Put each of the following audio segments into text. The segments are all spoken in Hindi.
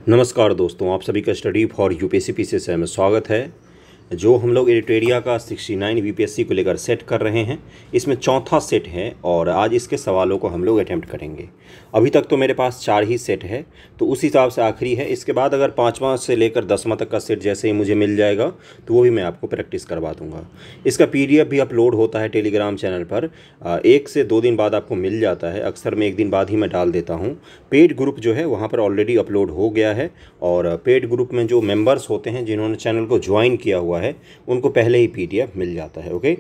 नमस्कार दोस्तों, आप सभी का स्टडी फॉर यूपीएससी पीसीएस में स्वागत है। जो हम लोग एडिटोरिया का 69 बीपीएससी को लेकर सेट कर रहे हैं, इसमें चौथा सेट है और आज इसके सवालों को हम लोग अटेम्प्ट करेंगे। अभी तक तो मेरे पास 4 ही सेट है, तो उस हिसाब से आखिरी है। इसके बाद अगर 5वां से लेकर 10वां तक का सेट जैसे ही मुझे मिल जाएगा तो वो भी मैं आपको प्रैक्टिस करवा दूंगा। इसका PDF भी अपलोड होता है टेलीग्राम चैनल पर। 1 से 2 दिन बाद आपको मिल जाता है, अक्सर मैं 1 दिन बाद ही मैं डाल देता हूँ। पेड ग्रुप जो है वहाँ पर ऑलरेडी अपलोड हो गया है और पेड ग्रुप में जो मेंबर्स होते हैं जिन्होंने चैनल को ज्वाइन किया हुआ है उनको पहले ही PDF मिल जाता है। ओके,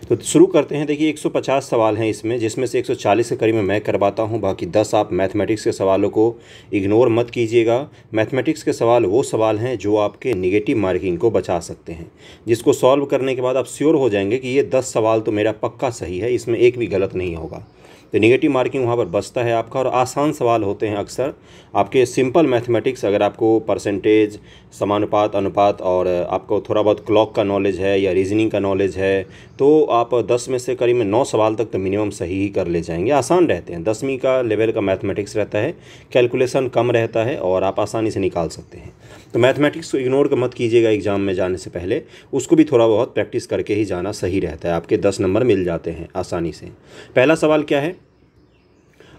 तो शुरू करते हैं। देखिए 150 सवाल हैं इसमें, जिसमें से 140 के करीब में मैं करवाता हूं, बाकी 10 आप मैथमेटिक्स के सवालों को इग्नोर मत कीजिएगा। मैथमेटिक्स के सवाल वो सवाल हैं जो आपके नेगेटिव मार्किंग को बचा सकते हैं, जिसको सॉल्व करने के बाद आप श्योर हो जाएंगे कि ये 10 सवाल तो मेरा पक्का सही है, इसमें एक भी गलत नहीं होगा। तो नेगेटिव मार्किंग वहाँ पर बचता है आपका। और आसान सवाल होते हैं अक्सर आपके सिंपल मैथमेटिक्स। अगर आपको परसेंटेज, समानुपात, अनुपात और आपको थोड़ा बहुत क्लॉक का नॉलेज है या रीजनिंग का नॉलेज है, तो आप 10 में से करीब में 9 सवाल तक तो मिनिमम सही ही कर ले जाएंगे। आसान रहते हैं, 10वीं का लेवल का मैथमेटिक्स रहता है, कैलकुलेशन कम रहता है और आप आसानी से निकाल सकते हैं। तो मैथमेटिक्स को इग्नोर मत कीजिएगा एग्जाम में जाने से पहले, उसको भी थोड़ा बहुत प्रैक्टिस करके ही जाना सही रहता है। आपके 10 नंबर मिल जाते हैं आसानी से। पहला सवाल क्या है?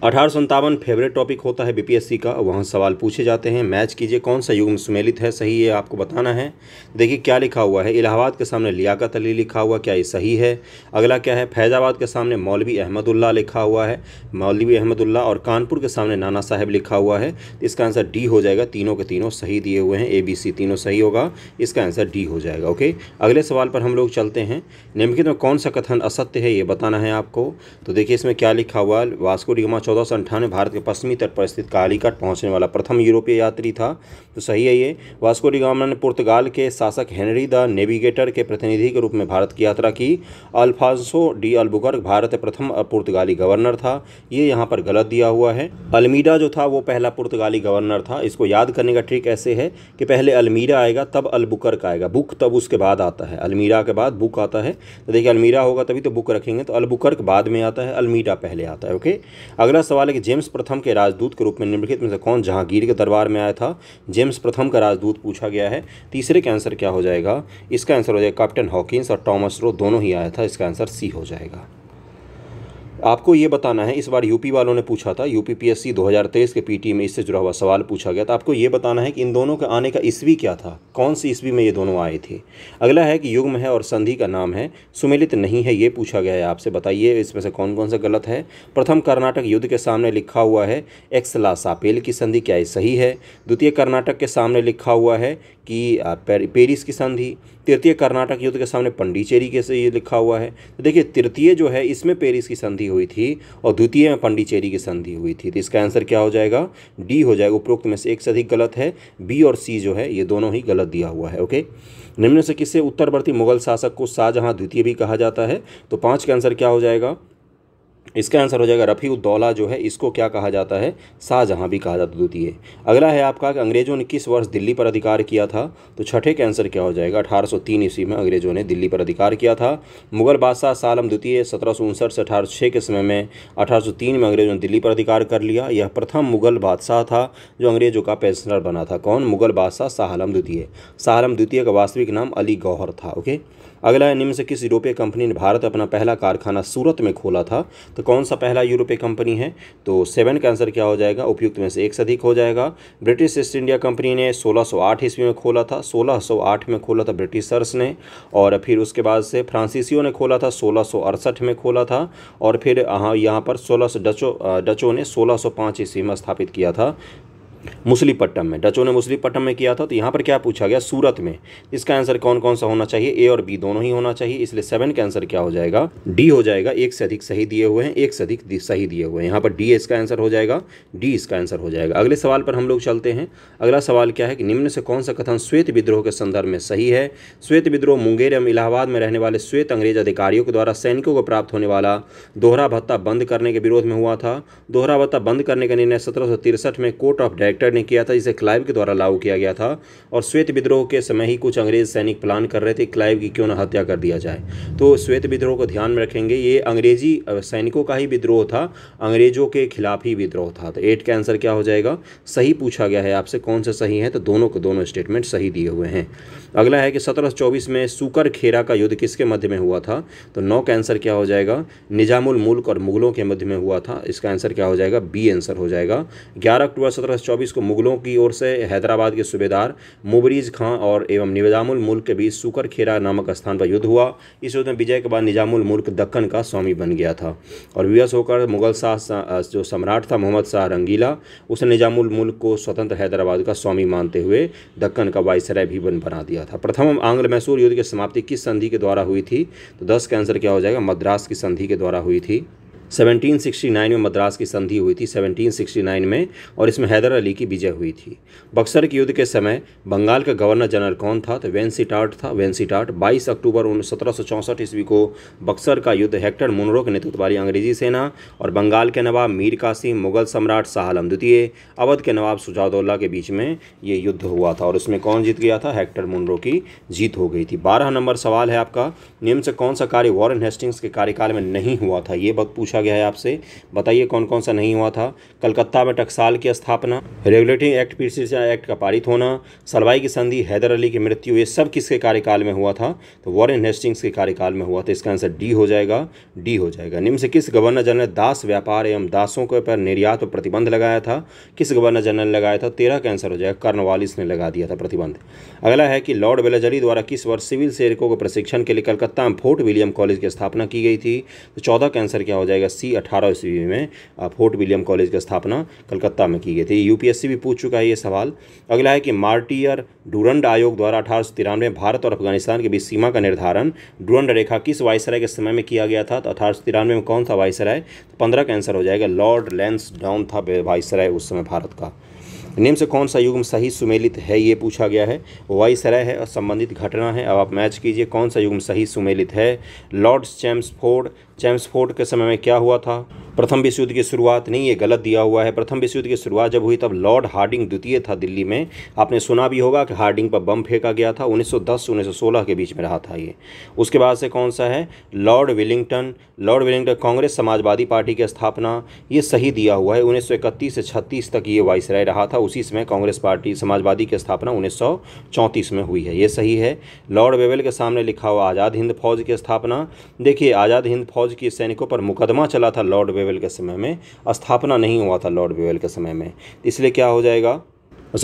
1857 फेवरेट टॉपिक होता है बीपीएससी का, वहाँ सवाल पूछे जाते हैं। मैच कीजिए कौन सा युग्म सुमेलित है, सही है आपको बताना है। देखिए क्या लिखा हुआ है, इलाहाबाद के सामने लियाकत अली लिखा हुआ, क्या ये सही है? अगला क्या है, फैज़ाबाद के सामने मौलवी अहमदुल्ला लिखा हुआ है, मौलवी अहमदुल्ला। और कानपुर के सामने नाना साहब लिखा हुआ है। इसका आंसर डी हो जाएगा। तीनों के तीनों सही दिए हुए हैं, ABC तीनों सही होगा, इसका आंसर डी हो जाएगा। ओके, अगले सवाल पर हम लोग चलते हैं। निम्नलिखित में कौन सा कथन असत्य है, ये बताना है आपको। तो देखिए इसमें क्या लिखा हुआ है, वास्को डी गामा 1498 भारत के पश्चिमी तट पर स्थित कालीकट पहुंचने वाला प्रथम यूरोपीय यात्री था। तो सही है ये। वास्को डी गामा ने पुर्तगाल के शासक हेनरी द नेविगेटर के प्रतिनिधि के रूप में भारत की यात्रा की। अल्फांसो डी अल्बुकर्क भारत के प्रथम पुर्तगाली गवर्नर था, ये यहाँ पर गलत दिया हुआ है। अल्मीडा जो था वो पहला पुर्तगाली गवर्नर था। इसको याद करने का ट्रिक ऐसे है कि पहले अल्मीरा आएगा तब अल्बुकर्क आएगा, बुक तब उसके बाद आता है। अल्मीरा के बाद बुक आता है, तो देखिए अल्मीरा होगा तभी तो बुक रखेंगे, तो अल्बुकर्क बाद में आता है, अल्मीडा पहले आता है। ओके, अगला सवाल है कि जेम्स प्रथम के राजदूत के रूप में निम्नलिखित में से कौन जहांगीर के दरबार में आया था? जेम्स प्रथम का राजदूत पूछा गया है। तीसरे का आंसर क्या हो जाएगा? इसका आंसर हो जाएगा कैप्टन हॉकिंस और टॉमस रो दोनों ही आया था, इसका आंसर सी हो जाएगा। आपको ये बताना है, इस बार यूपी वालों ने पूछा था, यूपीपीएससी 2023 के पीटी में इससे जुड़ा हुआ सवाल पूछा गया था। आपको ये बताना है कि इन दोनों के आने का ईस्वी क्या था, कौन सी ईस्वी में ये दोनों आए थे। अगला है कि युग्म है और संधि का नाम है, सुमेलित नहीं है, ये पूछा गया है आपसे। बताइए इसमें से कौन कौन सा गलत है। प्रथम कर्नाटक युद्ध के सामने लिखा हुआ है एक्सला सापेल की संधि, क्या ये सही है? द्वितीय कर्नाटक के सामने लिखा हुआ है कि पेरिस की संधि। तृतीय कर्नाटक युद्ध के सामने पंडिचेरी के से ये लिखा हुआ है। तो देखिए तृतीय जो है इसमें पेरिस की संधि हुई थी और द्वितीय में पंडिचेरी की संधि हुई थी, तो इसका आंसर क्या हो जाएगा? डी हो जाएगा। उपरोक्त में से एक से अधिक गलत है, बी और सी जो है ये दोनों ही गलत दिया हुआ है। ओके, निम्न से किससे उत्तरवर्ती मुगल शासक को शाहजहां द्वितीय भी कहा जाता है? तो 5 का आंसर क्या हो जाएगा? इसका आंसर हो जाएगा रफ़ी-उद-दौला जो है इसको क्या कहा जाता है? शाहजहां भी कहा जाता है द्वितीय। अगला है आपका कि अंग्रेजों ने किस वर्ष दिल्ली पर अधिकार किया था? तो छठे का आंसर क्या हो जाएगा? 1803 ईस्वी में अंग्रेजों ने दिल्ली पर अधिकार किया था। मुगल बादशाह शाह आलम द्वितीय 1759 से 1806 के समय में 1803 में अंग्रेजों ने दिल्ली पर अधिकार कर लिया। यह प्रथम मुगल बादशाह था जो अंग्रेजों का पेंशनर बना था। कौन? मुगल बादशाह शाह आलम द्वितीय। शाह आलम द्वितीय का वास्तविक नाम अली गौहर था। ओके, अगला है निम्न से किस यूरोपीय कंपनी ने भारत अपना पहला कारखाना सूरत में खोला था? तो कौन सा पहला यूरोपीय कंपनी है? तो 7 का आंसर क्या हो जाएगा? उपयुक्त में से एक से अधिक हो जाएगा। ब्रिटिश ईस्ट इंडिया कंपनी ने 1608 ईस्वी में खोला था, 1608 में खोला था ब्रिटिशर्स ने। और फिर उसके बाद से फ्रांसीसियों ने खोला था, 1668 में खोला था। और फिर यहाँ पर 16 डचों ने 1605 ईस्वी में स्थापित किया था मुसलीपट्टम में। डचों ने मुसलीपट्टम में किया था। तो यहाँ पर क्या पूछा गया? सूरत में। इसका आंसर कौन कौन सा होना चाहिए? ए और बी दोनों ही होना चाहिए, इसलिए 7 का आंसर क्या हो जाएगा? डी हो जाएगा। एक से अधिक सही दिए हुए हैं, एक से अधिक सही दिए हुए हैं, यहाँ पर डी इसका आंसर हो जाएगा, डी इसका आंसर हो जाएगा। अगले सवाल पर हम लोग चलते हैं। अगला सवाल क्या है कि निम्न से कौन सा कथन श्वेत विद्रोह के संदर्भ में सही है? श्वेत विद्रोह मुंगेर एवं इलाहाबाद में रहने वाले श्वेत अंग्रेज अधिकारियों के द्वारा सैनिकों को प्राप्त होने वाला दोहरा भत्ता बंद करने के विरोध में हुआ था। दोहरा भत्ता बंद करने का निर्णय 1763 में कोर्ट ऑफ डायरेक्टर हेक्टर ने किया था, जिसे क्लाइव के द्वारा लागू किया गया था। और श्वेत विद्रोह के समय ही कुछ अंग्रेज सैनिक प्लान कर रहे थे क्लाइव की क्यों न हत्या कर दिया जाए। तो श्वेत विद्रोह को ध्यान में रखेंगे, ये अंग्रेजी सैनिकों का ही विद्रोह था, अंग्रेजों के खिलाफ ही विद्रोह था। तो 8 का आंसर क्या हो जाएगा, सही पूछा गया है आपसे कौन सा सही है, तो दोनों को दोनों स्टेटमेंट सही दिए हुए हैं। अगला है कि 1724 में सूकर खेरा का युद्ध किसके मध्य में हुआ था, तो 9 का आंसर क्या हो जाएगा, निजामुल मुल्क और मुगलों के मध्य में हुआ था। इसका आंसर क्या हो जाएगा, बी आंसर हो जाएगा। 11 अक्टूबर 1724 को मुगलों की ओर से हैदराबाद के सूबेदार मुबरीज खां और एवं निजामुल मुल्क के बीच सूकर खेरा नामक स्थान पर युद्ध हुआ। इस युद्ध में विजय के बाद निजामुल मुल्क दक्कन का स्वामी बन गया था और विवश होकर मुगल शाह जो सम्राट था मोहम्मद शाह रंगीला, उसने निजामुल मुल्क को स्वतंत्र हैदराबाद का स्वामी मानते हुए दक्कन का वाइसराय भी बना दिया था। प्रथम आंग्ल मैसूर युद्ध की समाप्ति किस संधि के द्वारा हुई थी, तो 10 का आंसर क्या हो जाएगा, मद्रास की संधि के द्वारा हुई थी। 1769 में मद्रास की संधि हुई थी 1769 में, और इसमें हैदर अली की विजय हुई थी। बक्सर के युद्ध के समय बंगाल का गवर्नर जनरल कौन था, तो वेंसीटाट था, वेंसीटाट। 22 अक्टूबर 1764 ईस्वी को बक्सर का युद्ध हेक्टर मुनरो के नेतृत्व वाली अंग्रेजी सेना और बंगाल के नवाब मीर कासिम, मुगल सम्राट शाह आलम द्वितीय, अवध के नवाब शुजाउद्दौला के बीच में ये युद्ध हुआ था और उसमें कौन जीत गया था, हेक्टर मुनरो की जीत हो गई थी। 12 नंबर सवाल है आपका, निम्न से कौन सा कार्य वॉरेन हेस्टिंग्स के कार्यकाल में नहीं हुआ था, ये बात पूछा गया है आपसे, बताइए कौन कौन सा नहीं हुआ था। कलकत्ता में टकसाल की स्थापना, रेगुलेटिंग एक्ट प्रिसीजन एक्ट का पारित होना, सलवाई की संधि, हैदर अली की मृत्यु, ये सब किसके कार्यकाल में हुआ था, तो वॉरेन हेस्टिंग्स के कार्यकाल में हुआ था। इसका आंसर डी हो जाएगा, डी हो जाएगा। निम्न से किस गवर्नर जनरल ने दास व्यापार एवं दासों के पर निर्यात पर प्रतिबंध लगाया था, किस गवर्नर जनरल ने लगाया था, 13 का आंसर हो जाएगा, कर्नवालिस ने लगा दिया था प्रतिबंध। अगला है कि लॉर्ड वेलेस्ली द्वारा किस वर्ष सिविल सैनिकों के प्रशिक्षण के लिए कलकत्ता में फोर्ट विलियम कॉलेज की स्थापना की गई थी, तो 14 का आंसर क्या हो जाएगा, सी 18 ईस्वी में फोर्ट विलियम कॉलेज की स्थापना कलकत्ता में की गई थी। यूपीएससी भी पूछ चुका है ये सवाल। अगला है कि मार्टियर डुरंड आयोग द्वारा 1893 भारत और अफगानिस्तान के बीच सीमा का निर्धारण डुरंड रेखा किस वायसराय के समय में किया गया था, तो 1893 में कौन सा वायसराय, तो 15 का आंसर हो जाएगा, लॉर्ड लैंसडाउन था वायसराय उस समय भारत का। निम्न से कौन सा युग्म सही सुमेलित है, ये पूछा गया है, वायसराय है और संबंधित घटना है। अब आप मैच कीजिए कौन सा युग्म सही सुमेलित है। लॉर्ड चैम्सफोर्ड के समय में क्या हुआ था, प्रथम विश्व युद्ध की शुरुआत, नहीं ये गलत दिया हुआ है। प्रथम विश्व युद्ध की शुरुआत जब हुई तब लॉर्ड हार्डिंग द्वितीय था दिल्ली में, आपने सुना भी होगा कि हार्डिंग पर बम फेंका गया था, 1910 से 1916 के बीच में रहा था ये। उसके बाद से कौन सा है, Lord Willingdon Congress Samajwadi party की स्थापना, ये सही दिया हुआ है, 1931 से 36 तक ये वाइसराय रहा था, उसी समय कांग्रेस पार्टी समाजवादी की स्थापना 1934 में हुई है, ये सही है। लॉर्ड वेवेल के सामने लिखा हुआ आज़ाद हिंद फौज की स्थापना, देखिए आज़ाद हिंद फौज के सैनिकों पर मुकदमा चला था लॉर्ड वेवेल के समय में, स्थापना नहीं हुआ था लॉर्ड वेवेल के समय में, इसलिए क्या हो जाएगा,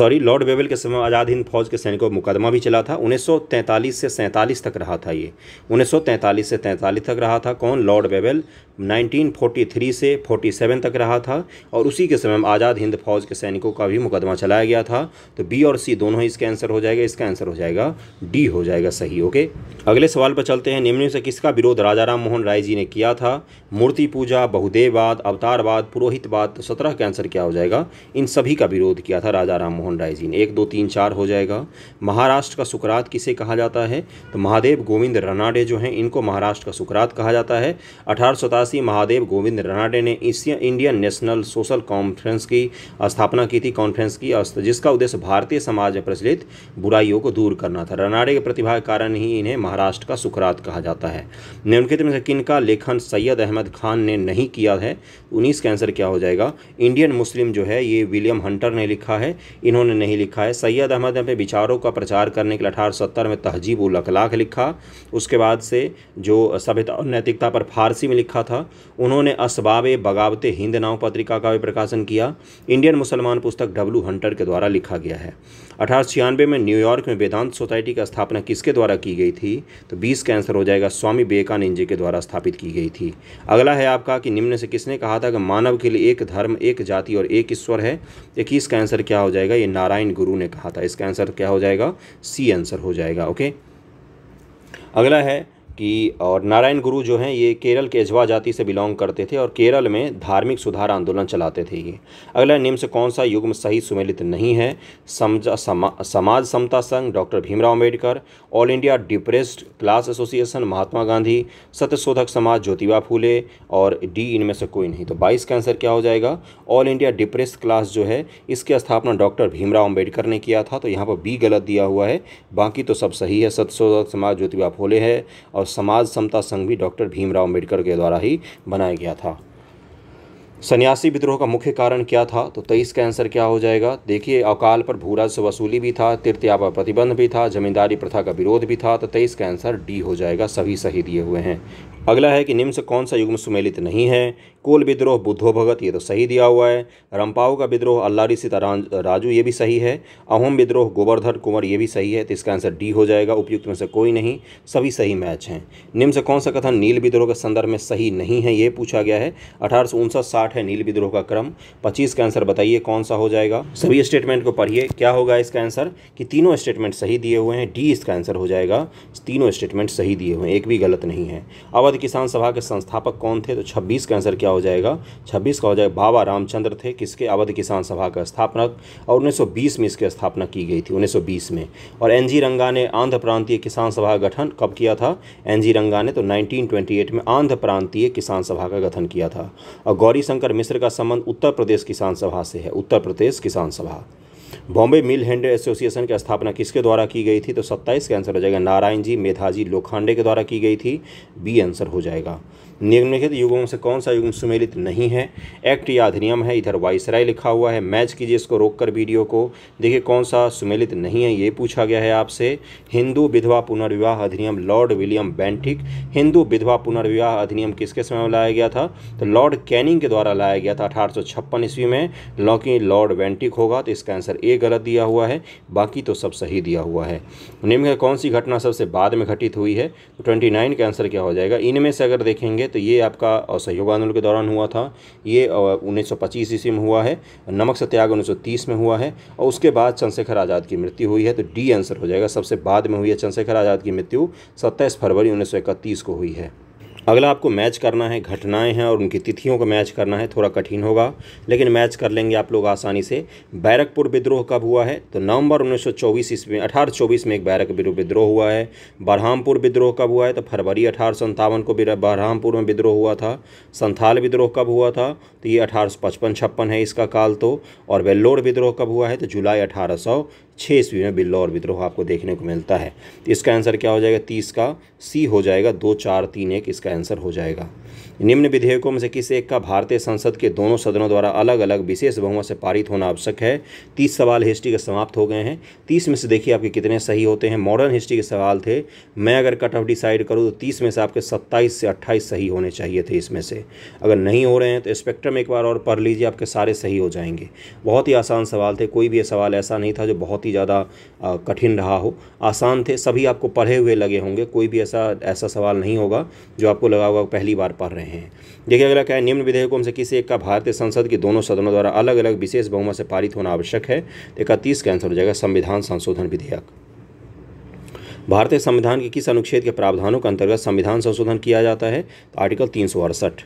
लॉर्ड वेवेल के समय आज़ाद हिंद फौज के सैनिकों पर मुकदमा भी चला था। 1943 से 47 तक रहा था ये, 1943 से 43 तक रहा था कौन, लॉर्ड वेवेल। 1943 से 47 तक रहा था और उसी के समय में आज़ाद हिंद फौज के सैनिकों का भी मुकदमा चलाया गया था। तो बी और सी दोनों ही इसका आंसर हो जाएगा, इसका आंसर हो जाएगा डी हो जाएगा सही। ओके, अगले सवाल पर चलते हैं। निम्न से किसका विरोध राजा राम मोहन राय जी ने किया था, मूर्ति पूजा, बहुदेववाद, अवतारवाद, पुरोहितवाद, तो 17 का आंसर क्या हो जाएगा, इन सभी का विरोध किया था राजा राम मोहन राय जी ने। 1 2 3 4 हो जाएगा। महाराष्ट्र का सुकरात किसे कहा जाता है, तो महादेव गोविंद रनाडे जो हैं इनको महाराष्ट्र का सुकरात कहा जाता है। 1887 महादेव गोविंद रनाडे ने इंडियन नेशनल सोशल कॉन्फ्रेंस की स्थापना की थी, कॉन्फ्रेंस की, जिसका उद्देश्य भारतीय समाज में प्रचलित बुराइयों को दूर करना था। रनाडे के प्रतिभा के कारण ही इन्हें महाराष्ट्र का सुकरात कहा जाता है। निम्नलिखित में से किनका लेखन सैयद अहमद खान ने नहीं किया है, 19 का आंसर क्या हो जाएगा, इंडियन मुस्लिम जो है ये विलियम हंटर ने लिखा है, इन्होंने नहीं लिखा है। सैयद अहमद ने अपने विचारों का प्रचार करने के लिए 1870 में तहजीब उल अखलाक लिखा। उसके बाद से जो सभ्यता और नैतिकता पर फारसी में लिखा था। उन्होंने असबाब बगावत हिंद नाम पत्रिका का भी प्रकाशन किया। इंडियन मुसलमान पुस्तक W हंटर के द्वारा लिखा गया है। 1896 में न्यूयॉर्क में वेदांत सोसाइटी की स्थापना किसके द्वारा की गई थी, तो 20 का आंसर हो जाएगा, स्वामी विवेकानंद जी के द्वारा स्थापित की गई थी। अगला है आपका कि निम्न से किसने कहा था कि मानव के लिए एक धर्म, एक जाति और एक ईश्वर है, 21 का आंसर क्या हो जाएगा, ये नारायण गुरु ने कहा था। इसका आंसर क्या हो जाएगा, सी आंसर हो जाएगा। ओके, अगला है कि और नारायण गुरु जो हैं ये केरल के एजवा जाति से बिलोंग करते थे और केरल में धार्मिक सुधार आंदोलन चलाते थे ये। अगला, निम्न से कौन सा युग्म सही सुमेलित नहीं है? Samaj Samata Sangh, doctor Bhimrao Ambedkar, all India depressed class association, Mahatma Gandhi, Satyashodhak Samaj, Jyotiba फूले, और डी इनमें से कोई नहीं। तो 22 का आंसर क्या हो जाएगा? ऑल इंडिया डिप्रेस्ड क्लास जो है इसकी स्थापना डॉक्टर भीमराव अम्बेडकर ने किया था। तो यहाँ पर बी गलत दिया हुआ है, बाकी तो सब सही है। सत्यशोधक समाज ज्योतिबा फूले है और समाज समता संघ भी डॉक्टर भीमराव अम्बेडकर के द्वारा ही बनाया गया था। सन्यासी विद्रोह का मुख्य कारण क्या था? तो 23 का आंसर क्या हो जाएगा? देखिए, अकाल पर भू राजस्व वसूली भी था, तृतीया पर प्रतिबंध भी था, जमींदारी प्रथा का विरोध भी था। तो 23 का आंसर डी हो जाएगा, सभी सही दिए हुए हैं। अगला है कि निम्न से कौन सा युग्म सुमेलित नहीं है? कोल विद्रोह बुद्धो भगत, ये तो सही दिया हुआ है। रंपाऊ का विद्रोह अल्लारी सीता राजू, ये भी सही है। अहोम विद्रोह गोवर्धन कुंवर, ये भी सही है। तो इसका आंसर डी हो जाएगा, उपयुक्त में से कोई नहीं, सभी सही मैच हैं। निम्न से कौन सा कथन नील विद्रोह के संदर्भ में सही नहीं है, ये पूछा गया है। 1859-60 है नील विद्रोह का क्रम। 25 का आंसर बताइए कौन सा हो जाएगा? सभी स्टेटमेंट को पढ़िए, क्या होगा इसका आंसर कि तीनों स्टेटमेंट सही दिए हुए हैं। डी इसका आंसर हो जाएगा, तीनों स्टेटमेंट सही दिए हुए हैं, एक भी गलत नहीं है। अवध किसान सभा के संस्थापक कौन थे? तो 26 का आंसर क्या हो जाएगा? 26 का हो जाएगा बाबा रामचंद्र थे, किसके? अवध किसान सभा का स्थापनक, और 1920 में इसकी स्थापना की गई थी, 1920 में। और एनजी रंगा ने आंध्र प्रांतीय किसान सभा का गठन कब किया था? एनजी रंगा ने तो 1928 में आंध्र प्रांतीय किसान सभा का गठन किया था। और गौरी शंकर मिश्र का संबंध उत्तर प्रदेश किसान सभा से है, उत्तर प्रदेश किसान सभा। बॉम्बे मिल हैंड एसोसिएशन की स्थापना किसके द्वारा की गई थी? तो 27 का आंसर हो जाएगा नारायण जी मेधाजी लोखंडे के द्वारा की गई थी, बी आंसर हो जाएगा। निम्नलिखित युगों से कौन सा युग्म सुमेलित नहीं है? एक्ट या अधिनियम है, इधर वाइसराय लिखा हुआ है। मैच कीजिए इसको रोककर वीडियो को, देखिए कौन सा सुमेलित नहीं है, ये पूछा गया है आपसे। हिंदू विधवा पुनर्विवाह अधिनियम, लॉर्ड विलियम बेंटिक। हिंदू विधवा पुनर्विवाह अधिनियम किसके समय में लाया गया था? तो लॉर्ड कैनिंग के द्वारा लाया गया था 1856 ईस्वी में, लॉर्ड बेंटिक होगा। तो इसका आंसर ए गलत दिया हुआ है, बाकी तो सब सही दिया हुआ है। निम्न में कौन सी घटना सबसे बाद में घटित हुई है? तो 29 का आंसर क्या हो जाएगा? इनमें से अगर देखेंगे तो ये आपका असहयोग आंदोलन के दौरान हुआ था, ये 1925 ईस्वी में हुआ है। नमक सत्याग्रह 1930 में हुआ है, और उसके बाद चंद्रशेखर आज़ाद की मृत्यु हुई है। तो डी आंसर हो जाएगा, सबसे बाद में हुई है चंद्रशेखर आज़ाद की मृत्यु 27 फरवरी 1931 को हुई है। अगला आपको मैच करना है, घटनाएं हैं और उनकी तिथियों को मैच करना है, थोड़ा कठिन होगा लेकिन मैच कर लेंगे आप लोग आसानी से। बैरकपुर विद्रोह कब हुआ है? तो नवंबर 1924 ईस्वी में, 1824 में एक बैरकपुर विद्रोह हुआ है। बरहामपुर विद्रोह कब हुआ है? तो फरवरी 1857 को बरहामपुर में विद्रोह हुआ था। संथाल विद्रोह कब हुआ था? तो ये 1855-56 है इसका काल तो। और वेल्लोर विद्रोह कब हुआ है? तो जुलाई 1806 ईस्वी में वेल्लोर विद्रोह आपको देखने को मिलता है। तो इसका आंसर क्या हो जाएगा? 30 का सी हो जाएगा, 2 4 3 1 इसका आंसर हो जाएगा। निम्न विधेयकों में से किस एक का भारतीय संसद के दोनों सदनों द्वारा अलग अलग विशेष बहुमत से पारित होना आवश्यक है? 30 सवाल हिस्ट्री के समाप्त हो गए हैं। 30 में से देखिए आपके कितने सही होते हैं। मॉडर्न हिस्ट्री के सवाल थे, मैं अगर कट ऑफ डिसाइड करूँ तो 30 में से आपके 27 से 28 सही होने चाहिए थे इसमें से। अगर नहीं हो रहे हैं तो स्पेक्ट्रम एक बार और पढ़ लीजिए, आपके सारे सही हो जाएंगे। बहुत ही आसान सवाल थे, कोई भी ये सवाल ऐसा नहीं था जो बहुत ही ज़्यादा कठिन रहा हो, आसान थे, सभी आपको पढ़े हुए लगे होंगे। कोई भी ऐसा सवाल नहीं होगा जो आपको लगा होगा पहली बार पढ़ रहे हैं। देखिए अगला क्या है, निम्न विधेयकों में से किसी एक का भारतीय संसद के दोनों सदनों द्वारा अलग अलग विशेष बहुमत से पारित होना आवश्यक है? 31 का आंसर हो जाएगा संविधान संशोधन विधेयक। भारतीय संविधान के किस अनुच्छेद के प्रावधानों के अंतर्गत संविधान संशोधन किया जाता है? तो आर्टिकल 368,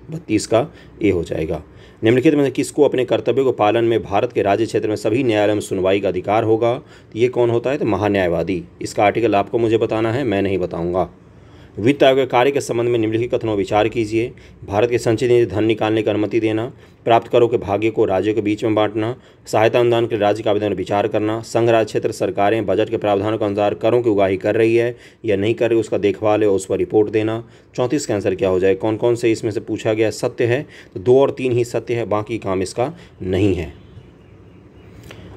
32 का ए हो जाएगा। निम्नलिखित में से किसको अपने कर्तव्यों के पालन में भारत के राज्य क्षेत्र में सभी न्यायालय में सुनवाई का अधिकार होगा? तो ये कौन होता है? तो महान्यायवादी। इसका आर्टिकल आपको मुझे बताना है, मैं नहीं बताऊंगा। वित्त आयोग के कार्य के संबंध में निम्नलिखित कथनों विचार कीजिए। भारत के संचित निधि धन निकालने की अनुमति देना, प्राप्त करों के भाग्य को राज्यों के बीच में बांटना, सहायता अनुदान के राज्य के आवेदन पर विचार करना, संघ राज्य क्षेत्र सरकारें बजट के प्रावधानों के अनुसार करों की उगाही कर रही है या नहीं कर रही, उसका देखभाल है और उस पर रिपोर्ट देना। 34 का आंसर क्या हो जाए? कौन कौन से इसमें से पूछा गया सत्य है? तो 2 और 3 ही सत्य है, बाकी काम इसका नहीं है।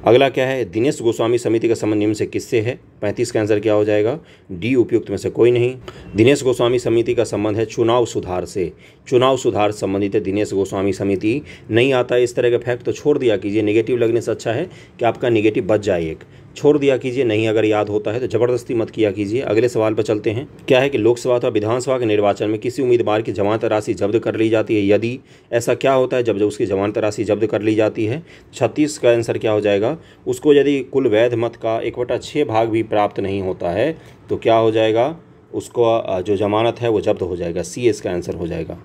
अगला क्या है, दिनेश गोस्वामी समिति का संबंध निम्न से किससे है? 35 का आंसर क्या हो जाएगा? डी उपयुक्त में से कोई नहीं। दिनेश गोस्वामी समिति का संबंध है चुनाव सुधार से, चुनाव सुधार संबंधित है दिनेश गोस्वामी समिति। नहीं आता है इस तरह के फैक्ट तो छोड़ दिया कीजिए, नेगेटिव लगने से अच्छा है कि आपका नेगेटिव बच जाए, एक छोड़ दिया कीजिए। नहीं अगर याद होता है तो जबरदस्ती मत किया कीजिए। अगले सवाल पर चलते हैं। क्या है कि लोकसभा अथवा विधानसभा के निर्वाचन में किसी उम्मीदवार की जमानत राशि जब्त कर ली जाती है? यदि ऐसा क्या होता है जब उसकी जमानत राशि जब्त कर ली जाती है? 36 का आंसर क्या हो जाएगा? उसको यदि कुल वैध मत का 1/6 भाग भी प्राप्त नहीं होता है तो क्या हो जाएगा? उसको जो जमानत है वो जब्त हो जाएगा। सी इसका आंसर हो जाएगा।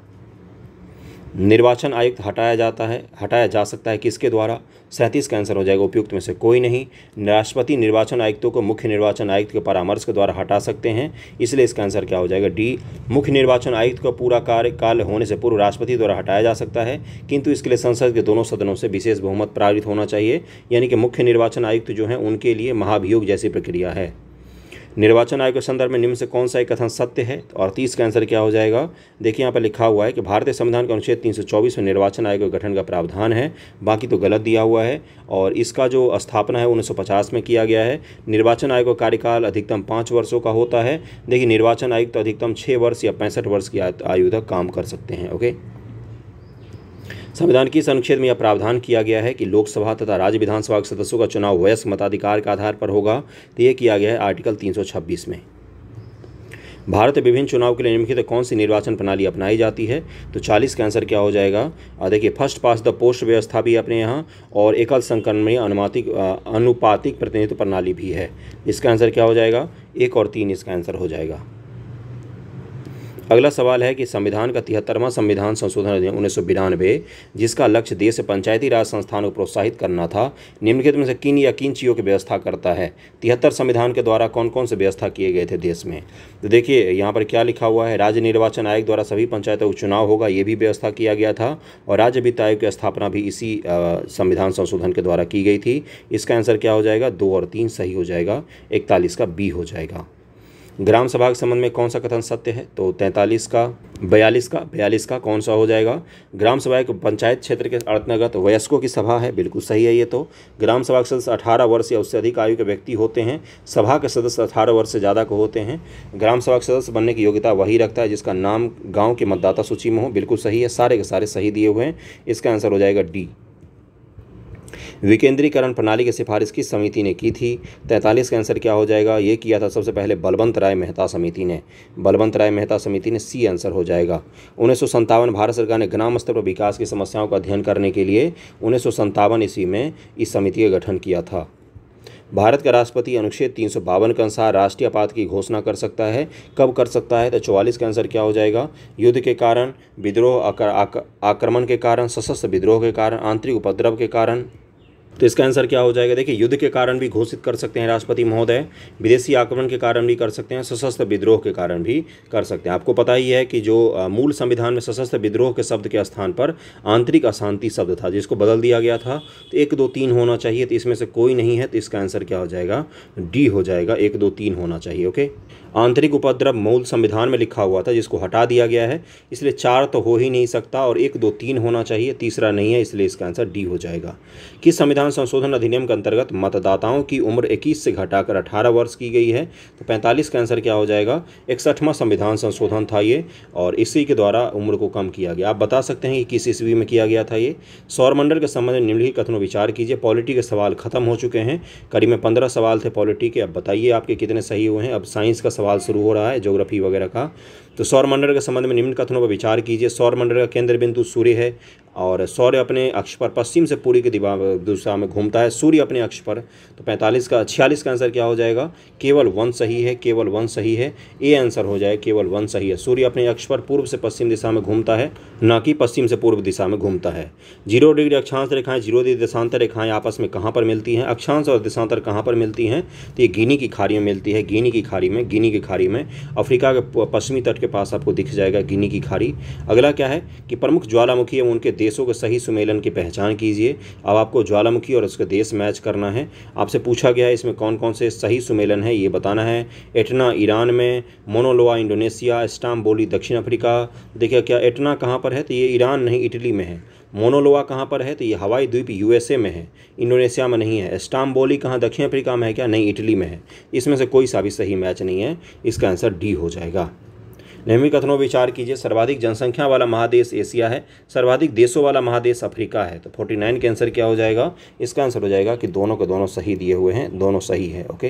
निर्वाचन आयुक्त हटाया जा सकता है किसके द्वारा? 37 का आंसर हो जाएगा उपयुक्त में से कोई नहीं। राष्ट्रपति निर्वाचन आयुक्तों को मुख्य निर्वाचन आयुक्त के परामर्श के द्वारा हटा सकते हैं, इसलिए इसका आंसर क्या हो जाएगा? डी। मुख्य निर्वाचन आयुक्त का पूरा कार्यकाल होने से पूर्व राष्ट्रपति द्वारा हटाया जा सकता है, किंतु इसके लिए संसद के दोनों सदनों से विशेष बहुमत पारित होना चाहिए, यानी कि मुख्य निर्वाचन आयुक्त जो हैं उनके लिए महाभियोग जैसी प्रक्रिया है। निर्वाचन आयोग के संदर्भ में निम्न से कौन सा एक कथन सत्य है? और 30 का आंसर क्या हो जाएगा? देखिए यहाँ पर लिखा हुआ है कि भारतीय संविधान के अनुच्छेद 324 में निर्वाचन आयोग के गठन का प्रावधान है, बाकी तो गलत दिया हुआ है। और इसका जो स्थापना है 1950 में किया गया है। निर्वाचन आयोग का कार्यकाल अधिकतम 5 वर्षों का होता है। देखिए निर्वाचन आयुक्त अधिकतम 6 वर्ष या 65 वर्ष की आयु तक काम कर सकते हैं। ओके, संविधान के इस अनुच्छेद में यह प्रावधान किया गया है कि लोकसभा तथा राज्य विधानसभा के सदस्यों का चुनाव वयस्क मताधिकार के आधार पर होगा, तो यह किया गया है आर्टिकल 326 में। भारत में विभिन्न चुनाव के लिए निम्नलिखित कौन सी निर्वाचन प्रणाली अपनाई जाती है? तो 40 का आंसर क्या हो जाएगा? देखिए फर्स्ट पास द पोस्ट व्यवस्था भी अपने यहाँ, और एकल संक्रमणीय अनुपातिक प्रतिनिधित्व प्रणाली भी है। इसका आंसर क्या हो जाएगा? 1 और 3 इसका आंसर हो जाएगा। अगला सवाल है कि संविधान का 73वां संविधान संशोधन अधिनियम 1992, जिसका लक्ष्य देश से पंचायती राज संस्थानों को प्रोत्साहित करना था, निम्नलिखित में से किन या किन चीज़ों की व्यवस्था करता है? 73 संविधान के द्वारा कौन कौन से व्यवस्था किए गए थे देश में? तो देखिए यहाँ पर क्या लिखा हुआ है, राज्य निर्वाचन आयोग द्वारा सभी पंचायतों का चुनाव होगा, ये भी व्यवस्था किया गया था, और राज्य वित्त आयोग की स्थापना भी इसी संविधान संशोधन के द्वारा की गई थी। इसका आंसर क्या हो जाएगा? 2 और 3 सही हो जाएगा। 41 का बी हो जाएगा। ग्राम सभा के संबंध में कौन सा कथन सत्य है? तो 42 का कौन सा हो जाएगा? ग्राम सभा एक पंचायत क्षेत्र के अंतर्गत वयस्कों की सभा है, बिल्कुल सही है ये तो। ग्राम सभा के सदस्य 18 वर्ष या उससे अधिक आयु के व्यक्ति होते हैं। सभा के सदस्य 18 वर्ष से ज़्यादा के होते हैं। ग्राम सभा के सदस्य बनने की योग्यता वही रखता है जिसका नाम गाँव की मतदाता सूची में हो, बिल्कुल सही है। सारे के सारे सही दिए हुए हैं। इसका आंसर हो जाएगा डी। विकेंद्रीकरण प्रणाली की सिफारिश किस समिति ने की थी? 43 का आंसर क्या हो जाएगा? ये किया था सबसे पहले बलवंत राय मेहता समिति ने। बलवंत राय मेहता समिति ने, सी आंसर हो जाएगा। 1957 भारत सरकार ने ग्राम स्तर पर विकास की समस्याओं का अध्ययन करने के लिए 1957 ईस्वी में इस समिति का गठन किया था। भारत का राष्ट्रपति अनुच्छेद 352 के अनुसार राष्ट्रीय आपात की घोषणा कर सकता है, कब कर सकता है? तो 44 का आंसर क्या हो जाएगा? युद्ध के कारण, विद्रोह, आक्रमण के कारण, सशस्त्र विद्रोह के कारण, आंतरिक उपद्रव के कारण। तो इसका आंसर क्या हो जाएगा? देखिए युद्ध के कारण भी घोषित कर सकते हैं राष्ट्रपति महोदय, विदेशी आक्रमण के कारण भी कर सकते हैं, सशस्त्र विद्रोह के कारण भी कर सकते हैं। आपको पता ही है कि जो मूल संविधान में सशस्त्र विद्रोह के शब्द के स्थान पर आंतरिक अशांति शब्द था, जिसको बदल दिया गया था। तो 1, 2, 3 होना चाहिए, तो इसमें से कोई नहीं है, तो इसका आंसर क्या हो जाएगा? डी हो जाएगा। 1, 2, 3 होना चाहिए। ओके, आंतरिक उपद्रव मूल संविधान में लिखा हुआ था, जिसको हटा दिया गया है, इसलिए 4 तो हो ही नहीं सकता, और 1, 2, 3 होना चाहिए, तीसरा नहीं है, इसलिए इसका आंसर डी हो जाएगा। किस संविधान संशोधन अधिनियम के अंतर्गत मतदाताओं की उम्र 21 से घटाकर 18 वर्ष की गई है? तो 45 का आंसर क्या हो जाएगा? 61वां संविधान संशोधन था ये, और इसी के द्वारा उम्र को कम किया गया। आप बता सकते हैं कि किस ईस्वी में किया गया था ये? सौरमंडल के संबंध में निम्नलिखित कथनों विचार कीजिए। पॉलिटी के सवाल खत्म हो चुके हैं, करीब में 15 सवाल थे पॉलिटी के। अब बताइए आपके कितने सही हुए हैं। अब साइंस का सवाल शुरू हो रहा है, ज्योग्राफी वगैरह का। तो सौरमंडल के संबंध में निम्न कथनों पर विचार कीजिए। सौरमंडल का केंद्र बिंदु सूर्य है, और सूर्य अपने अक्ष पर पश्चिम से पूर्व की दिशा में घूमता है, सूर्य अपने अक्ष पर। तो 46 का आंसर क्या हो जाएगा? केवल 1 सही है, केवल 1 सही है। ए आंसर हो जाए, केवल 1 सही है। सूर्य अपने अक्ष पर पूर्व से पश्चिम दिशा में घूमता है, ना कि पश्चिम से पूर्व दिशा में घूमता है। 0 डिग्री अक्षांश रेखाएं, 0 डिग्री देशांतर रेखाएं आपस में कहाँ पर मिलती हैं? अक्षांश और देशांतर कहाँ पर मिलती हैं? तो ये गिनी की खाड़ी में मिलती है। गिनी की खाड़ी में अफ्रीका के पश्चिमी तट के पास आपको दिख जाएगा गिनी की खाड़ी। अगला क्या है कि प्रमुख ज्वालामुखी एवं उनके देशों के सही सुमेलन की पहचान कीजिए। अब आपको ज्वालामुखी और उसके देश मैच करना है। आपसे पूछा गया है इसमें कौन कौन से सही सुमेलन है, ये बताना है। एटना ईरान में, मोनोलोआ इंडोनेशिया, स्टाम्बोली दक्षिण अफ्रीका। देखिए क्या एटना कहाँ पर है? तो ये ईरान नहीं, इटली में है। मोनोलोआ कहाँ पर है? तो ये हवाई द्वीप यूएसए में है, इंडोनेशिया में नहीं है। स्टाम्बोली कहाँ, दक्षिण अफ्रीका में है क्या? नहीं, इटली में है। इसमें से कोई सा भी सही मैच नहीं है, इसका आंसर डी हो जाएगा। निम्नलिखित कथनों विचार कीजिए। सर्वाधिक जनसंख्या वाला महादेश एशिया है, सर्वाधिक देशों वाला महादेश अफ्रीका है। तो 49 के आंसर क्या हो जाएगा? इसका आंसर हो जाएगा कि दोनों के दोनों सही दिए हुए हैं, दोनों सही है। ओके,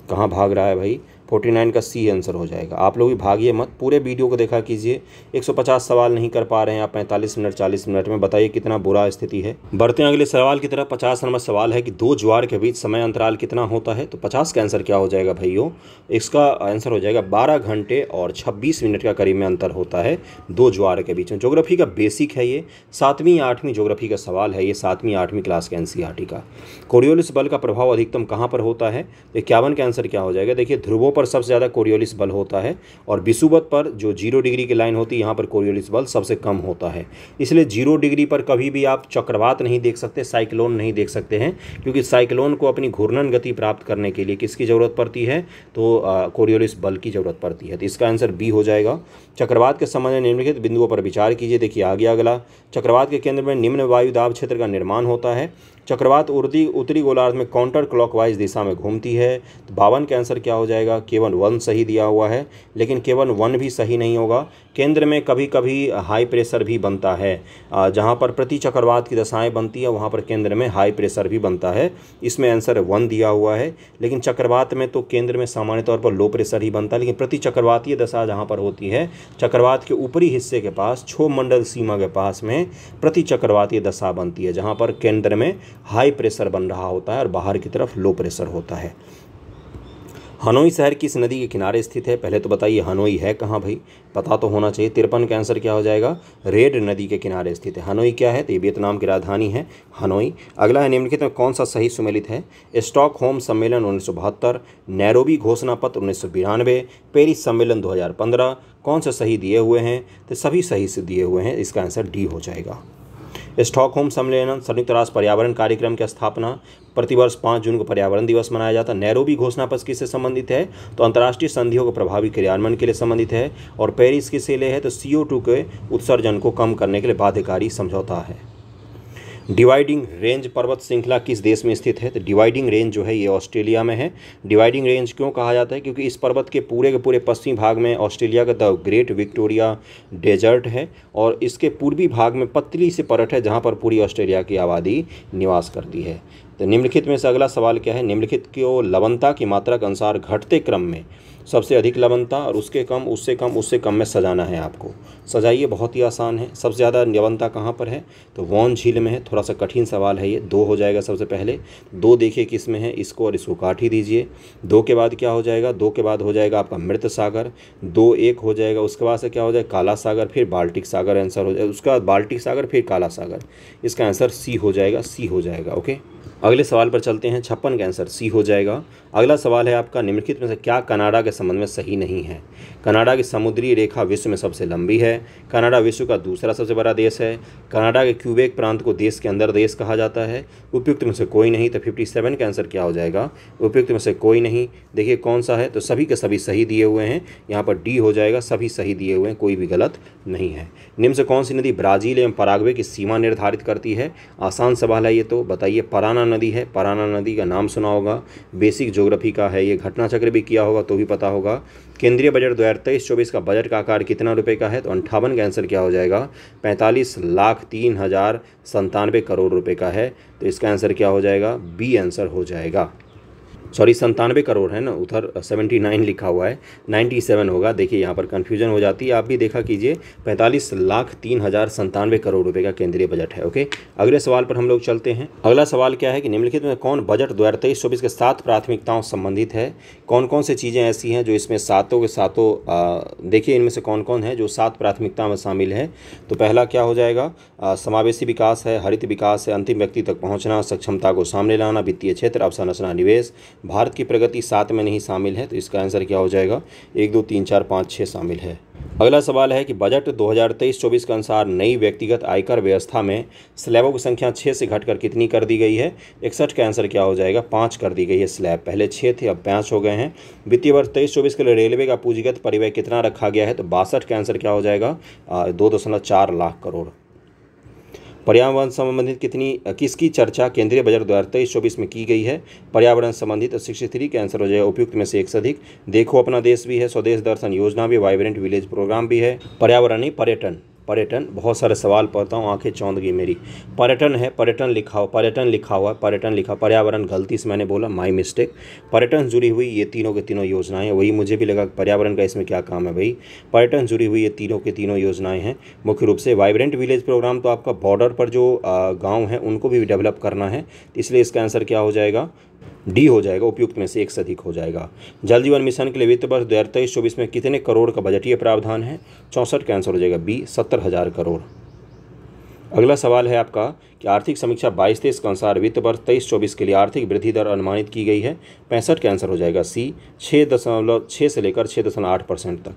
कहाँ भाग रहा है भाई? 49 का सी आंसर हो जाएगा। आप लोग भी भागिए मत, पूरे वीडियो को देखा कीजिए। 150 सवाल नहीं कर पा रहे हैं आप 45 मिनट 40 मिनट में, बताइए कितना बुरा स्थिति है। बढ़ते हैं अगले सवाल की तरफ। 50 नंबर सवाल है कि दो ज्वार के बीच समय अंतराल कितना होता है। तो 50 का आंसर क्या हो जाएगा भाइयों, इसका आंसर हो जाएगा 12 घंटे और 26 मिनट का करीब में अंतर होता है दो ज्वार के बीच में। ज्योग्राफी का बेसिक है ये, 7वीं 8वीं ज्योग्राफी का सवाल है ये, 7वीं 8वीं क्लास के एनसीईआरटी का। कोरियोलिस बल का प्रभाव अधिकतम कहाँ पर होता है। तो 51 का आंसर क्या हो जाएगा। देखिए ध्रुवों पर सबसे ज़्यादा कोरियोलिस बल होता है और विषुवत पर जो 0 डिग्री की लाइन होती है यहाँ पर कोरियोलिस बल सबसे कम होता है। इसलिए 0 डिग्री पर कभी भी आप चक्रवात नहीं देख सकते, साइक्लोन नहीं देख सकते हैं, क्योंकि साइक्लोन को अपनी घूर्णन गति प्राप्त करने के लिए किसकी ज़रूरत पड़ती है, तो कोरियोलिस बल की ज़रूरत पड़ती है। तो इसका आंसर बी हो जाएगा। चक्रवात के संबंध में निम्नलिखित बिंदुओं पर विचार कीजिए। देखिए आ गया अगला। चक्रवात के केंद्र में निम्न वायु दाब क्षेत्र का निर्माण होता है। चक्रवात उत्तरी गोलार्ध में काउंटर क्लॉकवाइज दिशा में घूमती है। तो 52 का आंसर क्या हो जाएगा, केवल 1 सही दिया हुआ है, लेकिन केवल 1 भी सही नहीं होगा। केंद्र में कभी कभी हाई प्रेशर भी बनता है, जहां पर प्रति चक्रवात की दशाएं बनती है वहां पर केंद्र में हाई प्रेशर भी बनता है। इसमें आंसर 1 दिया हुआ है, लेकिन चक्रवात में तो केंद्र में सामान्य तौर पर लो प्रेशर ही बनता है, लेकिन प्रति चक्रवातीय दशा जहां पर होती है चक्रवात के ऊपरी हिस्से के पास क्षोभ मंडल सीमा के पास में प्रति चक्रवातीय दशा बनती है, जहां पर केंद्र में हाई प्रेशर बन रहा होता है और बाहर की तरफ लो प्रेशर होता है। हनोई शहर किस नदी के किनारे स्थित है। पहले तो बताइए हनोई है कहाँ भाई, पता तो होना चाहिए। 53 का आंसर क्या हो जाएगा, रेड नदी के किनारे स्थित है। हनोई क्या है, तो ये वियतनाम की राजधानी है हनोई। अगला है निम्नलिखित में कौन सा सही सुमेलित है। स्टॉकहोम सम्मेलन 1972, नैरोबी घोषणा पत्र 1992, पेरिस सम्मेलन 2015, कौन से सही दिए हुए हैं। तो सभी सही से दिए हुए हैं, इसका आंसर डी हो जाएगा। स्टॉकहोम सम्मेलन संयुक्त राष्ट्र पर्यावरण कार्यक्रम की स्थापना, प्रतिवर्ष 5 जून को पर्यावरण दिवस मनाया जाता है। नैरोबी घोषणा पत्र किससे संबंधित है, तो अंतर्राष्ट्रीय संधियों के प्रभावी क्रियान्वयन के लिए संबंधित है। और पेरिस किसके लिए है, तो CO2 के उत्सर्जन को कम करने के लिए बाध्यकारी समझौता है। डिवाइडिंग रेंज पर्वत श्रृंखला किस देश में स्थित है। तो डिवाइडिंग रेंज जो है ये ऑस्ट्रेलिया में है। डिवाइडिंग रेंज क्यों कहा जाता है, क्योंकि इस पर्वत के पूरे पश्चिमी भाग में ऑस्ट्रेलिया का द ग्रेट विक्टोरिया डेजर्ट है और इसके पूर्वी भाग में पतली सी परत है जहाँ पर पूरी ऑस्ट्रेलिया की आबादी निवास करती है। तो निम्नलिखित में से अगला सवाल क्या है, निम्नलिखित को लवणता की मात्रा के अनुसार घटते क्रम में सबसे अधिक लवणता और उसके कम उससे कम में सजाना है आपको। सजाइए, बहुत ही आसान है। सबसे ज़्यादा लवणता कहाँ पर है, तो वॉन झील में है। थोड़ा सा कठिन सवाल है ये। 2 हो जाएगा सबसे पहले। 2 देखिए किस में है, इसको और इसको काट ही दीजिए। 2 के बाद क्या हो जाएगा, 2 के बाद हो जाएगा आपका मृत सागर। 2 1 हो जाएगा, उसके बाद से क्या हो जाएगा, काला सागर, फिर बाल्टिक सागर आंसर हो जाएगा। उसके बाद बाल्टिक सागर फिर काला सागर, इसका आंसर सी हो जाएगा, सी हो जाएगा। ओके, अगले सवाल पर चलते हैं। 56 का आंसर सी हो जाएगा। अगला सवाल है आपका, निम्नलिखित में से क्या कनाडा के संबंध में सही नहीं है। कनाडा की समुद्री रेखा विश्व में सबसे लंबी है। कनाडा विश्व का दूसरा सबसे बड़ा देश है। कनाडा के क्यूबेक प्रांत को देश के अंदर देश कहा जाता है। उपयुक्त में से कोई नहीं। तो 57 का आंसर क्या हो जाएगा, उपयुक्त में से कोई नहीं। देखिए कौन सा है, तो सभी के सभी सही दिए हुए हैं, यहाँ पर डी हो जाएगा। सभी सही दिए हुए हैं, कोई भी गलत नहीं है। निम्न से कौन सी नदी ब्राज़ील एवं पराग्वे की सीमा निर्धारित करती है। आसान सवाल है ये तो, बताइए। पराना नदी है। पराना नदी का नाम सुना होगा, बेसिक ज्योग्राफी का है ये, घटना चक्र भी किया होगा तो भी पता होगा। केंद्रीय बजट 2023-24 का बजट का आकार कितना रुपए का है, तो 58 का आंसर क्या हो जाएगा, 45,03,097 करोड़ रुपए का है। तो इसका आंसर क्या हो जाएगा, बी आंसर हो जाएगा। सॉरी 97 करोड़ है ना, उधर 79 लिखा हुआ है, 97 होगा। देखिए यहाँ पर कन्फ्यूजन हो जाती है, आप भी देखा कीजिए। 45,03,097 करोड़ रुपए का केंद्रीय बजट है। ओके, अगले सवाल पर हम लोग चलते हैं। अगला सवाल क्या है कि निम्नलिखित में कौन बजट 2023-24 के 7 प्राथमिकताओं से संबंधित है। कौन कौन से चीज़ें ऐसी हैं जो इसमें सातों के सातों, देखिए इनमें से कौन कौन है जो 7 प्राथमिकता में शामिल है। तो पहला क्या हो जाएगा, समावेशी विकास है, हरित विकास है, अंतिम व्यक्ति तक पहुँचना, सक्षमता को सामने लाना, वित्तीय क्षेत्र, अवसंरचना, निवेश। भारत की प्रगति 7 में नहीं शामिल है, तो इसका आंसर क्या हो जाएगा, 1 2 3 4 5 6 शामिल है। अगला सवाल है कि बजट 2023-24 के अनुसार नई व्यक्तिगत आयकर व्यवस्था में स्लैबों की संख्या 6 से घटकर कितनी कर दी गई है। 61 का आंसर क्या हो जाएगा, 5 कर दी गई है स्लैब, पहले 6 थे अब 5 हो गए हैं। वित्तीय वर्ष 23-24 के लिए रेलवे का पूंजीगत परिव्यय कितना रखा गया है, तो 62 का आंसर क्या हो जाएगा, 2.4 लाख करोड़। पर्यावरण संबंधित किसकी चर्चा केंद्रीय बजट 2023-24 में की गई है। पर्यावरण संबंधित 63 का आंसर हो जाएगा, उपयुक्त में से 1 से अधिक। देखो अपना देश भी है, स्वदेश दर्शन योजना भी, वाइब्रेंट विलेज प्रोग्राम भी है, पर्यावरणीय पर्यटन पर्यटन, बहुत सारे सवाल पढ़ता हूँ, आंखें चौंध गई मेरी। पर्यटन है, पर्यटन लिखा हो, पर्यटन लिखा हुआ है, पर्यटन लिखा, पर्यावरण गलती से मैंने बोला, माई मिस्टेक। पर्यटन जुड़ी हुई ये तीनों के तीनों योजनाएं, वही मुझे भी लगा पर्यावरण का इसमें क्या काम है भाई। पर्यटन जुड़ी हुई ये तीनों के तीनों योजनाएं हैं मुख्य रूप से। वाइब्रेंट विलेज प्रोग्राम तो आपका बॉर्डर पर जो गाँव हैं उनको भी डेवलप करना है, इसलिए इसका आंसर क्या हो जाएगा, डी हो जाएगा, उपयुक्त में से एक से अधिक हो जाएगा। जल जीवन मिशन के लिए वित्त वर्ष 2023-24 में कितने करोड़ का बजटीय प्रावधान है, 64 का आंसर हो जाएगा बी, 70,000 करोड़। अगला सवाल है आपका कि आर्थिक समीक्षा 22-23 के अनुसार वित्त वर्ष 23-24 के लिए आर्थिक वृद्धि दर अनुमानित की गई है, 65 का आंसर हो जाएगा सी, 6.6 से लेकर 6.8% तक।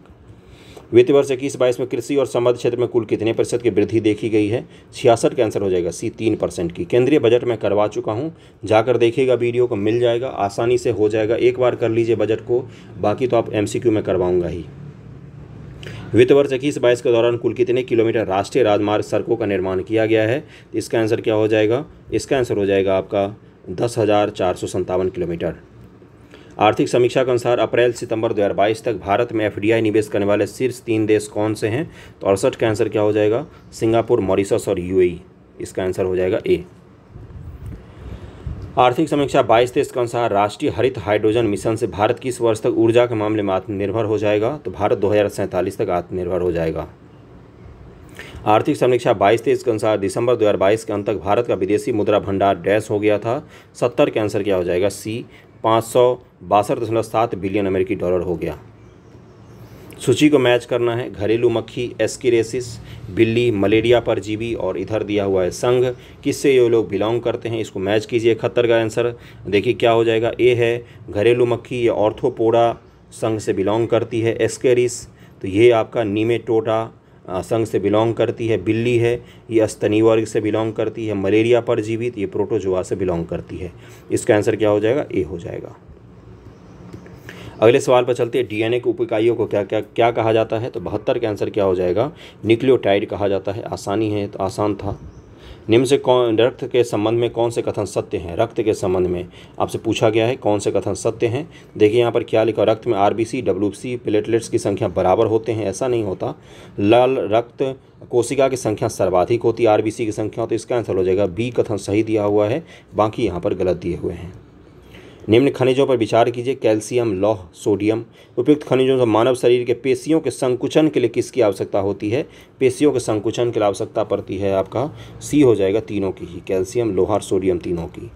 वित्त वर्ष 21-22 में कृषि और संबद्ध क्षेत्र में कुल कितने प्रतिशत की वृद्धि देखी गई है, 66 का आंसर हो जाएगा सी, 3% की। केंद्रीय बजट में करवा चुका हूं, जाकर देखिएगा, वीडियो को मिल जाएगा, आसानी से हो जाएगा, एक बार कर लीजिए बजट को, बाकी तो आप MCQ में करवाऊंगा ही। वित्त वर्ष 21-22 के दौरान कुल कितने किलोमीटर राष्ट्रीय राजमार्ग सड़कों का निर्माण किया गया है, इसका आंसर क्या हो जाएगा, इसका आंसर हो जाएगा आपका 10,457 किलोमीटर। आर्थिक समीक्षा के अनुसार अप्रैल सितंबर 2022 तक भारत में FDI निवेश करने वाले शीर्ष 3 देश कौन से हैं, तो 68 का आंसर क्या हो जाएगा, सिंगापुर, मॉरिशस और UAE, इसका आंसर हो जाएगा ए। आर्थिक समीक्षा 22-23 के अनुसार राष्ट्रीय हरित हाइड्रोजन मिशन से भारत किस वर्ष तक ऊर्जा के मामले में आत्मनिर्भर हो जाएगा, तो भारत 2047 तक आत्मनिर्भर हो जाएगा। आर्थिक समीक्षा 22-23 के अनुसार दिसंबर 2022 के अंत तक भारत का विदेशी मुद्रा भंडार डैश हो गया था, 70 का आंसर क्या हो जाएगा सी, 562.7 बिलियन अमेरिकी डॉलर हो गया। सूची को मैच करना है, घरेलू मक्खी, एस्केरेसिस, बिल्ली, मलेरिया परजीवी और इधर दिया हुआ है संघ, किससे ये लोग बिलोंग करते हैं, इसको मैच कीजिए। 71 का आंसर देखिए क्या हो जाएगा, ए है घरेलू मक्खी, ये ऑर्थोपोडा संघ से बिलोंग करती है। एस्केरिस तो ये आपका नीमेटोडा संघ से बिलोंग करती है। बिल्ली है, ये स्तनी वर्ग से बिलोंग करती है। मलेरिया परजीवी ये प्रोटोजोआ से बिलोंग करती है, इसका आंसर क्या हो जाएगा, ए हो जाएगा। अगले सवाल पर चलते हैं, DNA की उप इकाइयों को क्या क्या क्या कहा जाता है, तो 72 का आंसर क्या हो जाएगा, न्यूक्लियोटाइड कहा जाता है। आसानी है तो आसान था। निम्न से रक्त के संबंध में कौन से कथन सत्य हैं, रक्त के संबंध में आपसे पूछा गया है कौन से कथन सत्य हैं। देखिए यहाँ पर क्या लिखा, रक्त में RBC, WBC, प्लेटलेट्स की संख्या बराबर होते हैं, ऐसा नहीं होता। लाल रक्त कोशिका की संख्या सर्वाधिक होती है RBC की संख्या, तो इसका आंसर हो जाएगा बी कथन सही दिया हुआ है, बाकी यहाँ पर गलत दिए हुए हैं। निम्न खनिजों पर विचार कीजिए, कैल्शियम, लौह, सोडियम। उपयुक्त खनिजों से मानव शरीर के पेशियों के संकुचन के लिए किसकी आवश्यकता होती है, पेशियों के संकुचन के लिए आवश्यकता पड़ती है आपका सी हो जाएगा, तीनों की ही, कैल्शियम, लोहा और सोडियम तीनों की।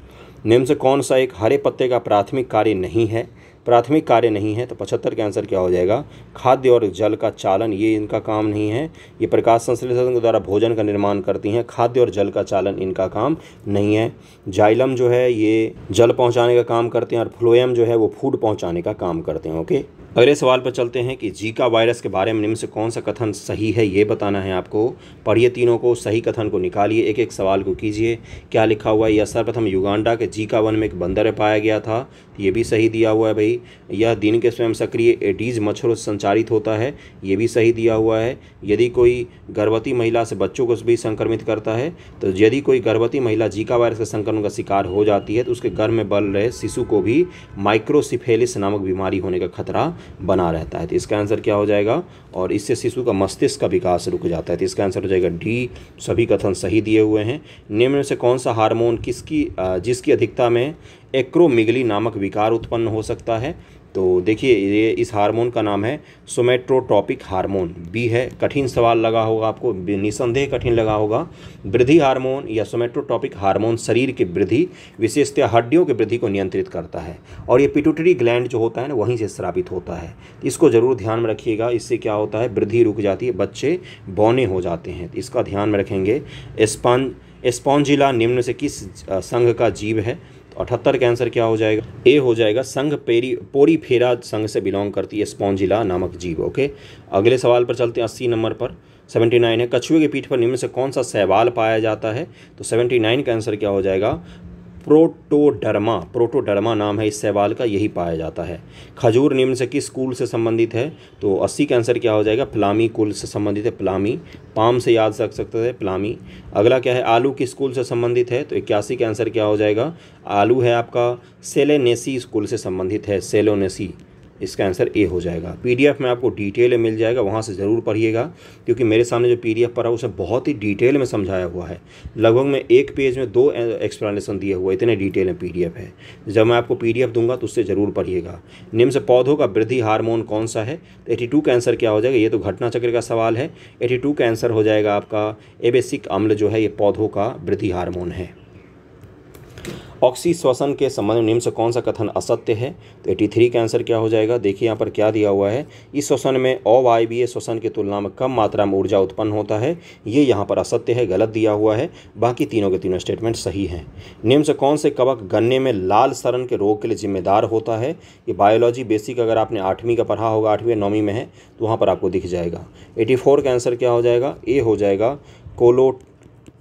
निम्न से कौन सा एक हरे पत्ते का प्राथमिक कार्य नहीं है, प्राथमिक कार्य नहीं है, तो 75 का आंसर क्या हो जाएगा, खाद्य और जल का चालन, ये इनका काम नहीं है। ये प्रकाश संश्लेषण के द्वारा भोजन का निर्माण करती हैं, खाद्य और जल का चालन इनका काम नहीं है। जाइलम जो है ये जल पहुंचाने का काम करते हैं और फ्लोएम जो है वो फूड पहुंचाने का काम करते हैं। ओके, अगले सवाल पर चलते हैं कि जीका वायरस के बारे में निम्न से कौन सा कथन सही है, ये बताना है आपको। पढ़िए तीनों को, सही कथन को निकालिए, एक एक सवाल को कीजिए। क्या लिखा हुआ है, यह सर्वप्रथम युगांडा के जीका वन में एक बंदर पाया गया था, ये भी सही दिया हुआ है भाई। यह दिन के स्वयं सक्रिय एडीज मच्छरों से संचारित होता है, ये भी सही दिया हुआ है। यदि कोई गर्भवती महिला से बच्चों को भी संक्रमित करता है, तो यदि कोई गर्भवती महिला जीका वायरस के संक्रमण का शिकार हो जाती है तो उसके गर्भ में पल रहे शिशु को भी माइक्रोसिफेलिस नामक बीमारी होने का खतरा बना रहता है, तो इसका आंसर क्या हो जाएगा, और इससे शिशु का मस्तिष्क का विकास रुक जाता है, तो इसका आंसर हो जाएगा डी। सभी कथन सही दिए हुए हैं। निम्न में से कौन सा हार्मोन जिसकी अधिकता में एक्रोमिगली नामक विकार उत्पन्न हो सकता है, तो देखिए ये इस हार्मोन का नाम है सोमेटोट्रोपिक हार्मोन, बी है। कठिन सवाल लगा होगा आपको, निसंदेह कठिन लगा होगा। वृद्धि हार्मोन या सोमेटोट्रोपिक हार्मोन शरीर की वृद्धि, विशेषतः हड्डियों की वृद्धि को नियंत्रित करता है, और ये पिट्यूटरी ग्लैंड जो होता है ना वहीं से स्रावित होता है, इसको जरूर ध्यान में रखिएगा। इससे क्या होता है, वृद्धि रुक जाती है, बच्चे बौने हो जाते हैं, इसका ध्यान में रखेंगे। स्पॉन्जिला निम्न से किस संघ का जीव है, 78 का आंसर क्या हो जाएगा, ए हो जाएगा, संघ पोरीफेरा संघ से बिलोंग करती है स्पॉन्जिला नामक जीव। ओके, अगले सवाल पर चलते हैं। 80 नंबर पर 79 है, कछुए के पीठ पर निम्न से कौन सा शैवाल पाया जाता है, तो 79 का आंसर क्या हो जाएगा, प्रोटोडर्मा नाम है इस शैवाल का, यही पाया जाता है। खजूर निम्न से किस कुल से संबंधित है, तो 80 का आंसर क्या हो जाएगा, प्लामी कुल से संबंधित है, प्लामी। पाम से याद रख सकते थे, प्लामी। अगला क्या है, आलू किस कुल से संबंधित है, तो 81 का आंसर क्या हो जाएगा, आलू है आपका सेलेनेसी कुल से संबंधित है, सेलोनेसी, इसका आंसर ए हो जाएगा। PDF में आपको डिटेल में मिल जाएगा, वहाँ से ज़रूर पढ़िएगा, क्योंकि मेरे सामने जो PDF पढ़ा उसमें बहुत ही डिटेल में समझाया हुआ है। लगभग में एक पेज में 2 एक्सप्लेनेशन दिए हुए, इतने डिटेल में PDF है। जब मैं आपको PDF दूंगा तो उससे ज़रूर पढ़िएगा। निम्न से पौधों का वृद्धि हार्मोन कौन सा है? 82 का आंसर क्या हो जाएगा? ये तो घटना चक्र का सवाल है। 82 का आंसर हो जाएगा आपका एबेसिक अम्ल जो है, ये पौधों का वृद्धि हार्मोन है। ऑक्सी श्वसन के संबंध में निम्न से कौन सा कथन असत्य है? तो 83 का आंसर क्या हो जाएगा? देखिए यहाँ पर क्या दिया हुआ है, इस श्वसन में अवायवीय श्वसन की तुलना में कम मात्रा में ऊर्जा उत्पन्न होता है। ये यहाँ पर असत्य है, गलत दिया हुआ है। बाकी तीनों के तीनों स्टेटमेंट सही हैं। निम्न से कौन से कवक गन्ने में लाल सड़न के रोग के लिए जिम्मेदार होता है? ये बायोलॉजी बेसिक अगर आपने 8वीं का पढ़ा होगा, 8वीं 9वीं में है, तो वहाँ पर आपको दिख जाएगा। 84 का आंसर क्या हो जाएगा? ए हो जाएगा।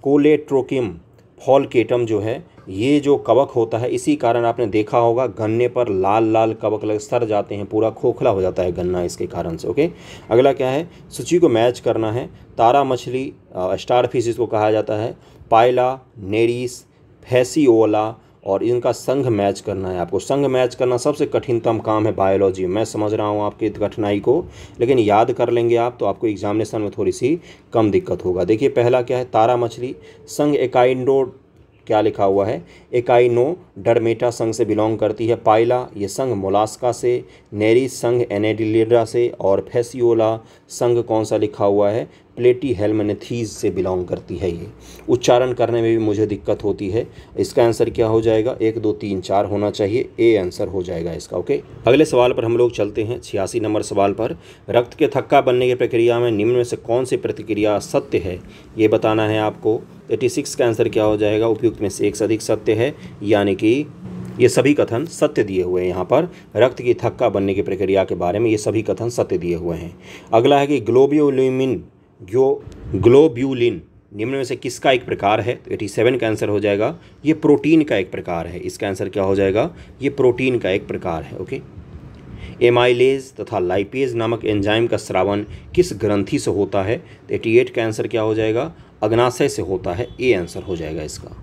कोलेट्रोकिम फॉलकेटम जो है, ये जो कवक होता है, इसी कारण आपने देखा होगा गन्ने पर लाल लाल कवक लग सड़ जाते हैं, पूरा खोखला हो जाता है गन्ना इसके कारण से। ओके, अगला क्या है? सूची को मैच करना है। तारा मछली, स्टार फिश इसको कहा जाता है, पायला, नेरिस, फैसियोला, और इनका संघ मैच करना है आपको। संघ मैच करना सबसे कठिनतम काम है बायोलॉजी में। मैं समझ रहा हूँ आपकी कठिनाई को, लेकिन याद कर लेंगे आप तो आपको एग्जामिनेशन में थोड़ी सी कम दिक्कत होगा। देखिए पहला क्या है? तारा मछली संघ एकाइंडो, क्या लिखा हुआ है? एकाइनोडर्मेटा संघ से बिलोंग करती है। पाइला ये संघ मोलास्का से, नेरिस संघ एनेडिलिडा से, और फैसियोला संघ कौन सा लिखा हुआ है? प्लेटीहेल्मिन्थीज से बिलोंग करती है। ये उच्चारण करने में भी मुझे दिक्कत होती है। इसका आंसर क्या हो जाएगा? 1 2 3 4 होना चाहिए, ए आंसर हो जाएगा इसका। ओके, अगले सवाल पर हम लोग चलते हैं। 86 नंबर सवाल पर, रक्त के थक्का बनने की प्रक्रिया में निम्न में से कौन सी प्रतिक्रिया सत्य है, ये बताना है आपको। 86 का आंसर क्या हो जाएगा? उपयुक्त में से एक से अधिक सत्य है, यानी कि ये सभी कथन सत्य दिए हुए हैं। यहाँ पर रक्त की थक्का बनने की प्रक्रिया के बारे में ये सभी कथन सत्य दिए हुए हैं। अगला है कि ग्लोब्यूलिन निम्न में से किसका एक प्रकार है? तो 87 का आंसर हो जाएगा, ये प्रोटीन का एक प्रकार है। इसका आंसर क्या हो जाएगा? ये प्रोटीन का एक प्रकार है। ओके, एमाइलेज तथा लाइपेज नामक एंजाइम का स्रावन किस ग्रंथि से होता है? तो 88 का आंसर क्या हो जाएगा? अग्नाशय से होता है, ए आंसर हो जाएगा इसका।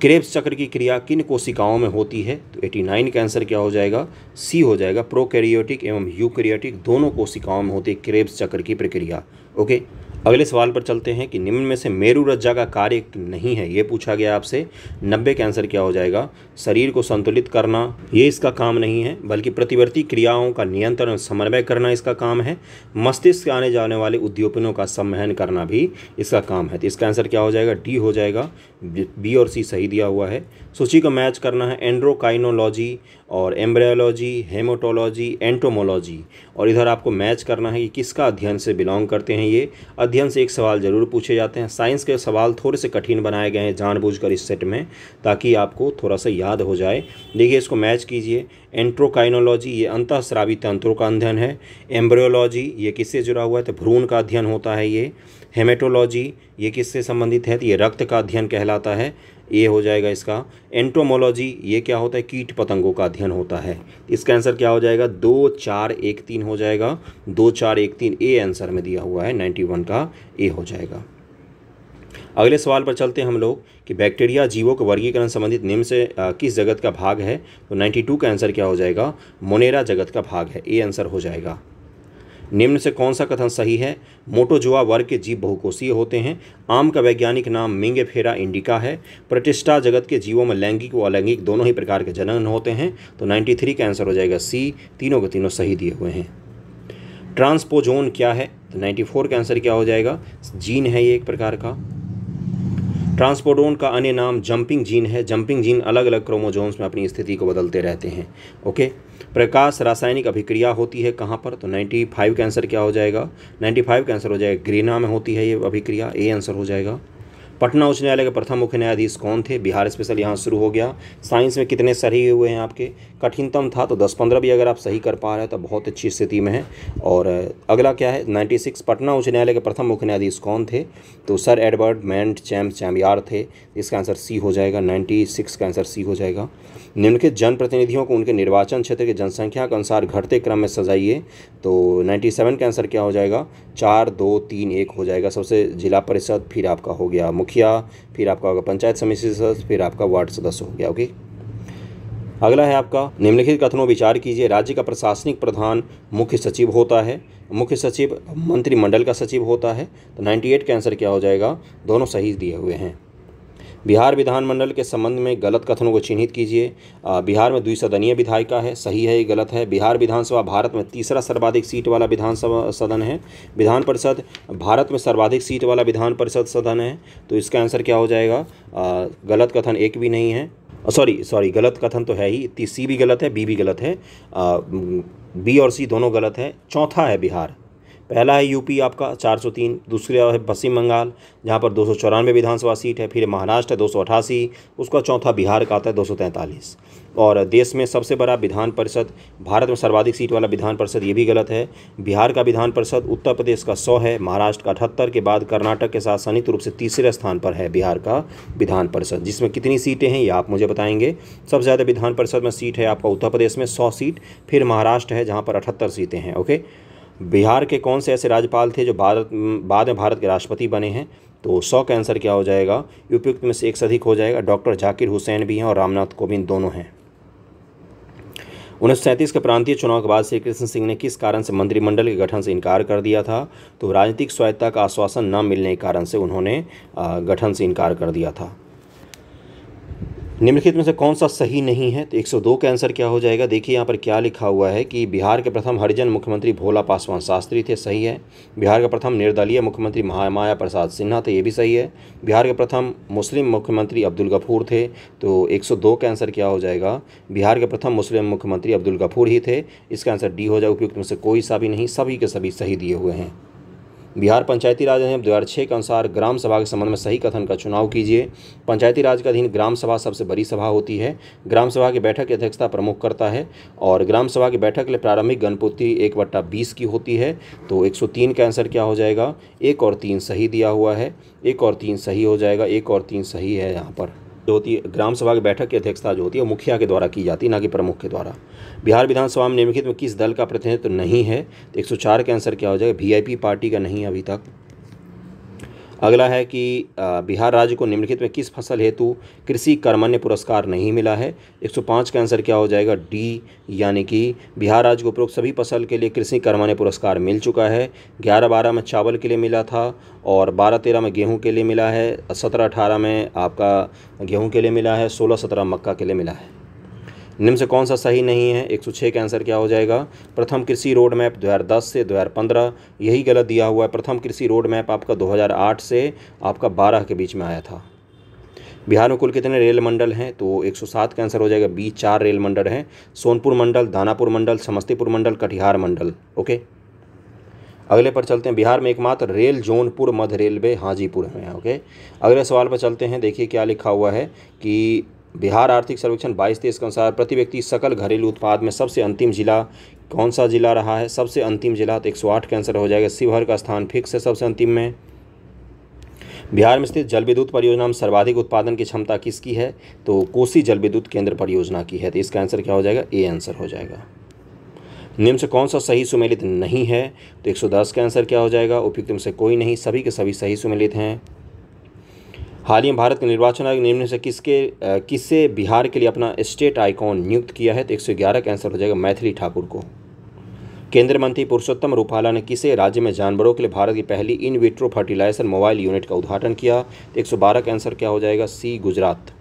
क्रेब्स चक्र की क्रिया किन कोशिकाओं में होती है? तो 89 का आंसर क्या हो जाएगा? सी हो जाएगा। प्रोकैरियोटिक एवं यूकैरियोटिक दोनों कोशिकाओं में होती है क्रेब्स चक्र की प्रक्रिया। ओके, अगले सवाल पर चलते हैं कि निम्न में से मेरु रज्जा का कार्य नहीं है, ये पूछा गया आपसे। 90 का आंसर क्या हो जाएगा? शरीर को संतुलित करना, ये इसका काम नहीं है, बल्कि प्रतिवर्ती क्रियाओं का नियंत्रण और समन्वय करना इसका काम है। मस्तिष्क से आने जाने वाले उद्दीपनों का संवहन करना भी इसका काम है। तो इसका आंसर क्या हो जाएगा? डी हो जाएगा। बी और सी सही दिया हुआ है। सूची को मैच करना है। एंड्रोकाइनोलॉजी और एम्ब्रियोलॉजी, हेमेटोलॉजी, एंटोमोलॉजी, और इधर आपको मैच करना है कि किसका अध्ययन से बिलोंग करते हैं। ये अध्ययन से एक सवाल जरूर पूछे जाते हैं। साइंस के सवाल थोड़े से कठिन बनाए गए हैं जानबूझकर इस सेट में, ताकि आपको थोड़ा सा याद हो जाए। देखिए इसको मैच कीजिए। एंट्रोकाइनोलॉजी ये अंतःस्रावी तंत्रों का अध्ययन है। एम्ब्रियोलॉजी ये किससे जुड़ा हुआ है? तो भ्रूण का अध्ययन होता है ये। हेमेटोलॉजी ये किससे संबंधित है? तो ये रक्त का अध्ययन कहलाता है, ये हो जाएगा इसका। एंटोमोलॉजी ये क्या होता है? कीट पतंगों का अध्ययन होता है। इसका आंसर क्या हो जाएगा? 2 4 1 3 हो जाएगा। 2 4 1 3 ए आंसर में दिया हुआ है, 91 का ए हो जाएगा। अगले सवाल पर चलते हैं हम लोग कि बैक्टीरिया जीवों के वर्गीकरण संबंधित निम्न से किस जगत का भाग है? तो 92 का आंसर क्या हो जाएगा? मोनेरा जगत का भाग है, ए आंसर हो जाएगा। निम्न से कौन सा कथन सही है? मोटोजोआ वर्ग के जीव बहुकोषीय होते हैं। आम का वैज्ञानिक नाम मिंगेफेरा इंडिका है। प्रतिष्ठा जगत के जीवों में लैंगिक व अलैंगिक दोनों ही प्रकार के जनन होते हैं। तो 93 का आंसर हो जाएगा सी। तीनों के तीनों सही दिए हुए हैं। ट्रांसपोजोन क्या है? तो 94 का आंसर क्या हो जाएगा? जीन है ये एक प्रकार का। ट्रांसपोडोन का अन्य नाम जंपिंग जीन है। जंपिंग जीन अलग अलग क्रोमोजोम्स में अपनी स्थिति को बदलते रहते हैं। ओके, प्रकाश रासायनिक अभिक्रिया होती है कहाँ पर? तो 95 का आंसर क्या हो जाएगा? 95 का आंसर हो जाएगा ग्रीना में होती है ये अभिक्रिया, ए आंसर हो जाएगा। पटना उच्च न्यायालय के प्रथम मुख्य न्यायाधीश कौन थे? बिहार स्पेशल यहाँ शुरू हो गया। साइंस में कितने सही हुए हैं आपके? कठिनतम था तो 10-15 भी अगर आप सही कर पा रहे हैं तो बहुत अच्छी स्थिति में है। और अगला क्या है? 96 पटना उच्च न्यायालय के प्रथम मुख्य न्यायाधीश कौन थे? तो सर एडवर्ड मेंट चैम्बियार थे। इसका आंसर सी हो जाएगा। 96 का आंसर सी हो जाएगा। निम्नलिखित जनप्रतिनिधियों को उनके निर्वाचन क्षेत्र की जनसंख्या के अनुसार घटते क्रम में सजाइए। तो 97 का आंसर क्या हो जाएगा? 4 2 3 1 हो जाएगा। सबसे जिला परिषद, फिर आपका हो गया मुखिया, फिर आपका होगा पंचायत समिति सदस्य, फिर आपका वार्ड सदस्य हो गया। ओके, अगला है आपका, निम्नलिखित कथनों विचार कीजिए। राज्य का प्रशासनिक प्रधान मुख्य सचिव होता है, मुख्य सचिव मंत्रिमंडल का सचिव होता है। तो 98 का आंसर क्या हो जाएगा, दोनों सही दिए हुए हैं। बिहार विधानमंडल के संबंध में गलत कथनों को चिन्हित कीजिए। बिहार में द्विसदनीय विधायिका है, सही है, ये गलत है। बिहार विधानसभा भारत में तीसरा सर्वाधिक सीट वाला विधानसभा सदन है। विधान परिषद भारत में सर्वाधिक सीट वाला विधान परिषद सदन है। तो इसका आंसर क्या हो जाएगा, गलत कथन एक भी नहीं है, सॉरी गलत कथन तो है ही, सी भी गलत है, बी भी गलत है, बी और सी दोनों गलत है। चौथा है बिहार। पहला है यूपी आपका 403, दूसरा है पश्चिम बंगाल जहाँ पर 294 विधानसभा सीट है, फिर महाराष्ट्र है 288, उसका चौथा बिहार का आता है 243। और देश में सबसे बड़ा विधान परिषद, भारत में सर्वाधिक सीट वाला विधान परिषद, ये भी गलत है। बिहार का विधान परिषद उत्तर प्रदेश का 100 है, महाराष्ट्र का 78 के बाद कर्नाटक के साथ संयुक्त रूप से तीसरे स्थान पर है बिहार का विधान परिषद। जिसमें कितनी सीटें हैं ये आप मुझे बताएंगे। सबसे ज़्यादा विधान परिषद में सीट है आपका उत्तर प्रदेश में 100 सीट, फिर महाराष्ट्र है जहाँ पर 78 सीटें हैं। ओके, बिहार के कौन से ऐसे राज्यपाल थे जो बाद में भारत के राष्ट्रपति बने हैं? तो 100 का आंसर क्या हो जाएगा, उपयुक्त में से एक से अधिक हो जाएगा। डॉक्टर जाकिर हुसैन भी हैं और रामनाथ कोविंद दोनों हैं। 1937 के प्रांतीय चुनाव के बाद श्री कृष्ण सिंह ने किस कारण से मंत्रिमंडल के गठन से इनकार कर दिया था? तो राजनीतिक स्वायत्तता का आश्वासन न मिलने के कारण से उन्होंने गठन से इनकार कर दिया था। निम्नलिखित में से कौन सा सही नहीं है? तो 102 का आंसर क्या हो जाएगा, देखिए यहाँ पर क्या लिखा हुआ है कि बिहार के प्रथम हरिजन मुख्यमंत्री भोला पासवान शास्त्री थे, सही है। बिहार का प्रथम निर्दलीय मुख्यमंत्री महामाया प्रसाद सिन्हा थे, ये भी सही है। बिहार के प्रथम मुस्लिम मुख्यमंत्री अब्दुल गफूर थे। तो 102 का आंसर क्या हो जाएगा, बिहार के प्रथम मुस्लिम मुख्यमंत्री अब्दुल गफूर ही थे। इसका आंसर डी हो जाएगा, उपयुक्त में से कोई सा भी नहीं, सभी के सभी सही दिए हुए हैं। बिहार पंचायती राज अधिनियम 2006 के अनुसार ग्राम सभा के संबंध में सही कथन का चुनाव कीजिए। पंचायती राज के अधीन ग्राम सभा सबसे बड़ी सभा होती है। ग्राम सभा की बैठक की अध्यक्षता प्रमुख करता है और ग्राम सभा की बैठक के लिए प्रारंभिक गणपूर्ति 1/20 की होती है। तो 103 का आंसर क्या हो जाएगा, 1 और 3 सही दिया हुआ है, 1 और 3 सही हो जाएगा, 1 और 3 सही है। यहाँ पर जो होती है ग्राम सभा की बैठक की अध्यक्षता जो होती है वो मुखिया के द्वारा की जाती है, ना कि प्रमुख के द्वारा। बिहार विधानसभा में निम्नलिखित में किस दल का प्रतिनिधित्व नहीं है? तो 104 का आंसर क्या हो जाएगा, वीआईपी पार्टी का नहीं अभी तक। अगला है कि बिहार राज्य को निम्नलिखित में किस फसल हेतु कृषि कर्मण्य पुरस्कार नहीं मिला है? 105 का आंसर क्या हो जाएगा, डी, यानी कि बिहार राज्य को उपरोक्त सभी फसल के लिए कृषि कर्मण्य पुरस्कार मिल चुका है। 11-12 में चावल के लिए मिला था और 12-13 में गेहूं के लिए मिला है, 17-18 में आपका गेहूं के लिए मिला है, 16-17 मक्का के लिए मिला है। निम्न से कौन सा सही नहीं है? 106 का आंसर क्या हो जाएगा, प्रथम कृषि रोड मैप 2010 से 2015, यही गलत दिया हुआ है। प्रथम कृषि रोड मैप आपका 2008 से आपका 12 के बीच में आया था। बिहार में कुल कितने रेल मंडल हैं? तो 107 का आंसर हो जाएगा बी, 4 रेल मंडल हैं। सोनपुर मंडल, दानापुर मंडल, समस्तीपुर मंडल, कटिहार मंडल। ओके, अगले पर चलते हैं। बिहार में एकमात्र रेल जोनपुर मध्य रेलवे हाजीपुर में है। ओके, अगले सवाल पर चलते हैं। देखिए क्या लिखा हुआ है कि बिहार आर्थिक सर्वेक्षण 22-23 के अनुसार प्रति व्यक्ति सकल घरेलू उत्पाद में सबसे अंतिम जिला कौन सा जिला रहा है? सबसे अंतिम जिला, तो 108 का आंसर हो जाएगा, शिवहर का स्थान फिक्स है सबसे अंतिम में। बिहार में स्थित जल विद्युत परियोजना में सर्वाधिक उत्पादन की क्षमता किसकी है? तो कोसी जल विद्युत केंद्र परियोजना की है। तो इसका आंसर क्या हो जाएगा, ए आंसर हो जाएगा। निम्न से कौन सा सही सुमेलित नहीं है? तो 110 का आंसर क्या हो जाएगा, उपयुक्त में से कोई नहीं, सभी के सभी सही सुमेलित हैं। हाल ही में भारत के निर्वाचन आयोग निम्न से किससे बिहार के लिए अपना स्टेट आइकॉन नियुक्त किया है? तो 111 का आंसर हो जाएगा, मैथिली ठाकुर को। केंद्रीय मंत्री पुरुषोत्तम रूपाला ने किसे राज्य में जानवरों के लिए भारत की पहली in vitro fertilizer mobile unit का उद्घाटन किया? तो 112 का आंसर क्या हो जाएगा, सी, गुजरात,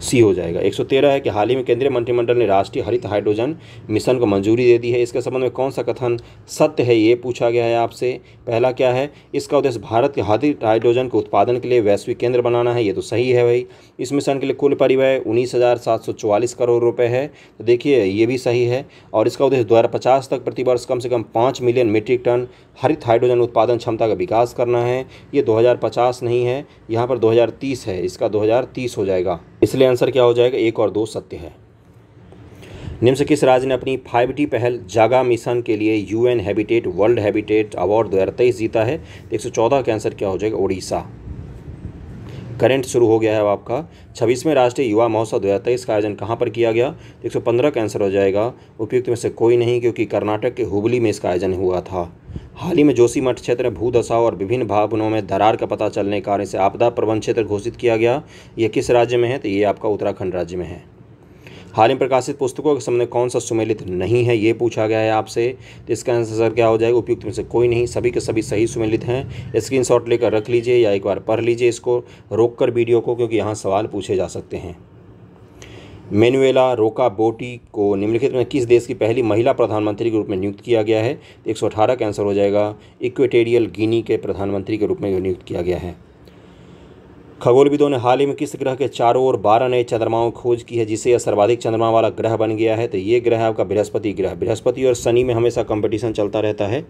सी हो जाएगा। 113 है कि हाल ही में केंद्रीय मंत्रिमंडल ने राष्ट्रीय हरित हाइड्रोजन मिशन को मंजूरी दे दी है। इसके संबंध में कौन सा कथन सत्य है, ये पूछा गया है आपसे। पहला क्या है, इसका उद्देश्य भारत के हरित हाइड्रोजन के उत्पादन के लिए वैश्विक केंद्र बनाना है, ये तो सही है भाई। इस मिशन के लिए कुल परिव्यय 19,744 करोड़ रुपये है, तो देखिए ये भी सही है। और इसका उद्देश्य 2050 तक प्रतिवर्ष कम से कम 5 मिलियन मीट्रिक टन हरित हाइड्रोजन उत्पादन क्षमता का विकास करना है। ये 2050 नहीं है, यहाँ पर 2030 है, इसका 2030 हो जाएगा। इसलिए आंसर क्या हो जाएगा, 1 और 2 सत्य है। निम्न से किस राज्य ने अपनी 5T पहल जागा मिशन के लिए UN habitat world habitat award 2023 जीता है? 114 का आंसर क्या हो जाएगा, उड़ीसा। करंट शुरू हो गया है अब आपका। 26वें राष्ट्रीय युवा महोत्सव 2023 का आयोजन कहाँ पर किया गया? 115 का आंसर हो जाएगा, उपयुक्त में से कोई नहीं, क्योंकि कर्नाटक के हुबली में इसका आयोजन हुआ था। हाल ही में जोशीमठ क्षेत्र में भू धसाव और विभिन्न भवनों में दरार का पता चलने के कारण इसे आपदा प्रबंधन क्षेत्र घोषित किया गया। यह किस राज्य में है? तो ये आपका उत्तराखंड राज्य में है। हाल ही में प्रकाशित पुस्तकों के सामने कौन सा सुमेलित नहीं है, ये पूछा गया है आपसे। तो इसका आंसर क्या हो जाएगा, उपयुक्त में से कोई नहीं, सभी के सभी सही सुमेलित हैं। स्क्रीनशॉट लेकर रख लीजिए या एक बार पढ़ लीजिए इसको रोककर वीडियो को, क्योंकि यहाँ सवाल पूछे जा सकते हैं। मैनुएला रोकाबोटी को निम्नलिखित में किस देश की पहली महिला प्रधानमंत्री के रूप में नियुक्त किया गया है। 118 का आंसर हो जाएगा इक्वेटोरियल गिनी के प्रधानमंत्री के रूप में नियुक्त किया गया है। खगोलविदों ने हाल ही में किस ग्रह के चारों ओर 12 नए चंद्रमाओं की खोज की है, जिससे यह सर्वाधिक चंद्रमा वाला ग्रह बन गया है। तो ये ग्रह आपका बृहस्पति ग्रह। बृहस्पति और शनि में हमेशा कंपटीशन चलता रहता है।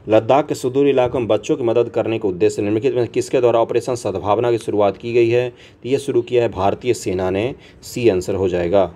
लद्दाख के सुदूर इलाकों में बच्चों की मदद करने के उद्देश्य से निम्नलिखित में किसके द्वारा ऑपरेशन सद्भावना की शुरुआत की गई है। तो ये शुरू किया है भारतीय सेना ने। सी आंसर हो जाएगा।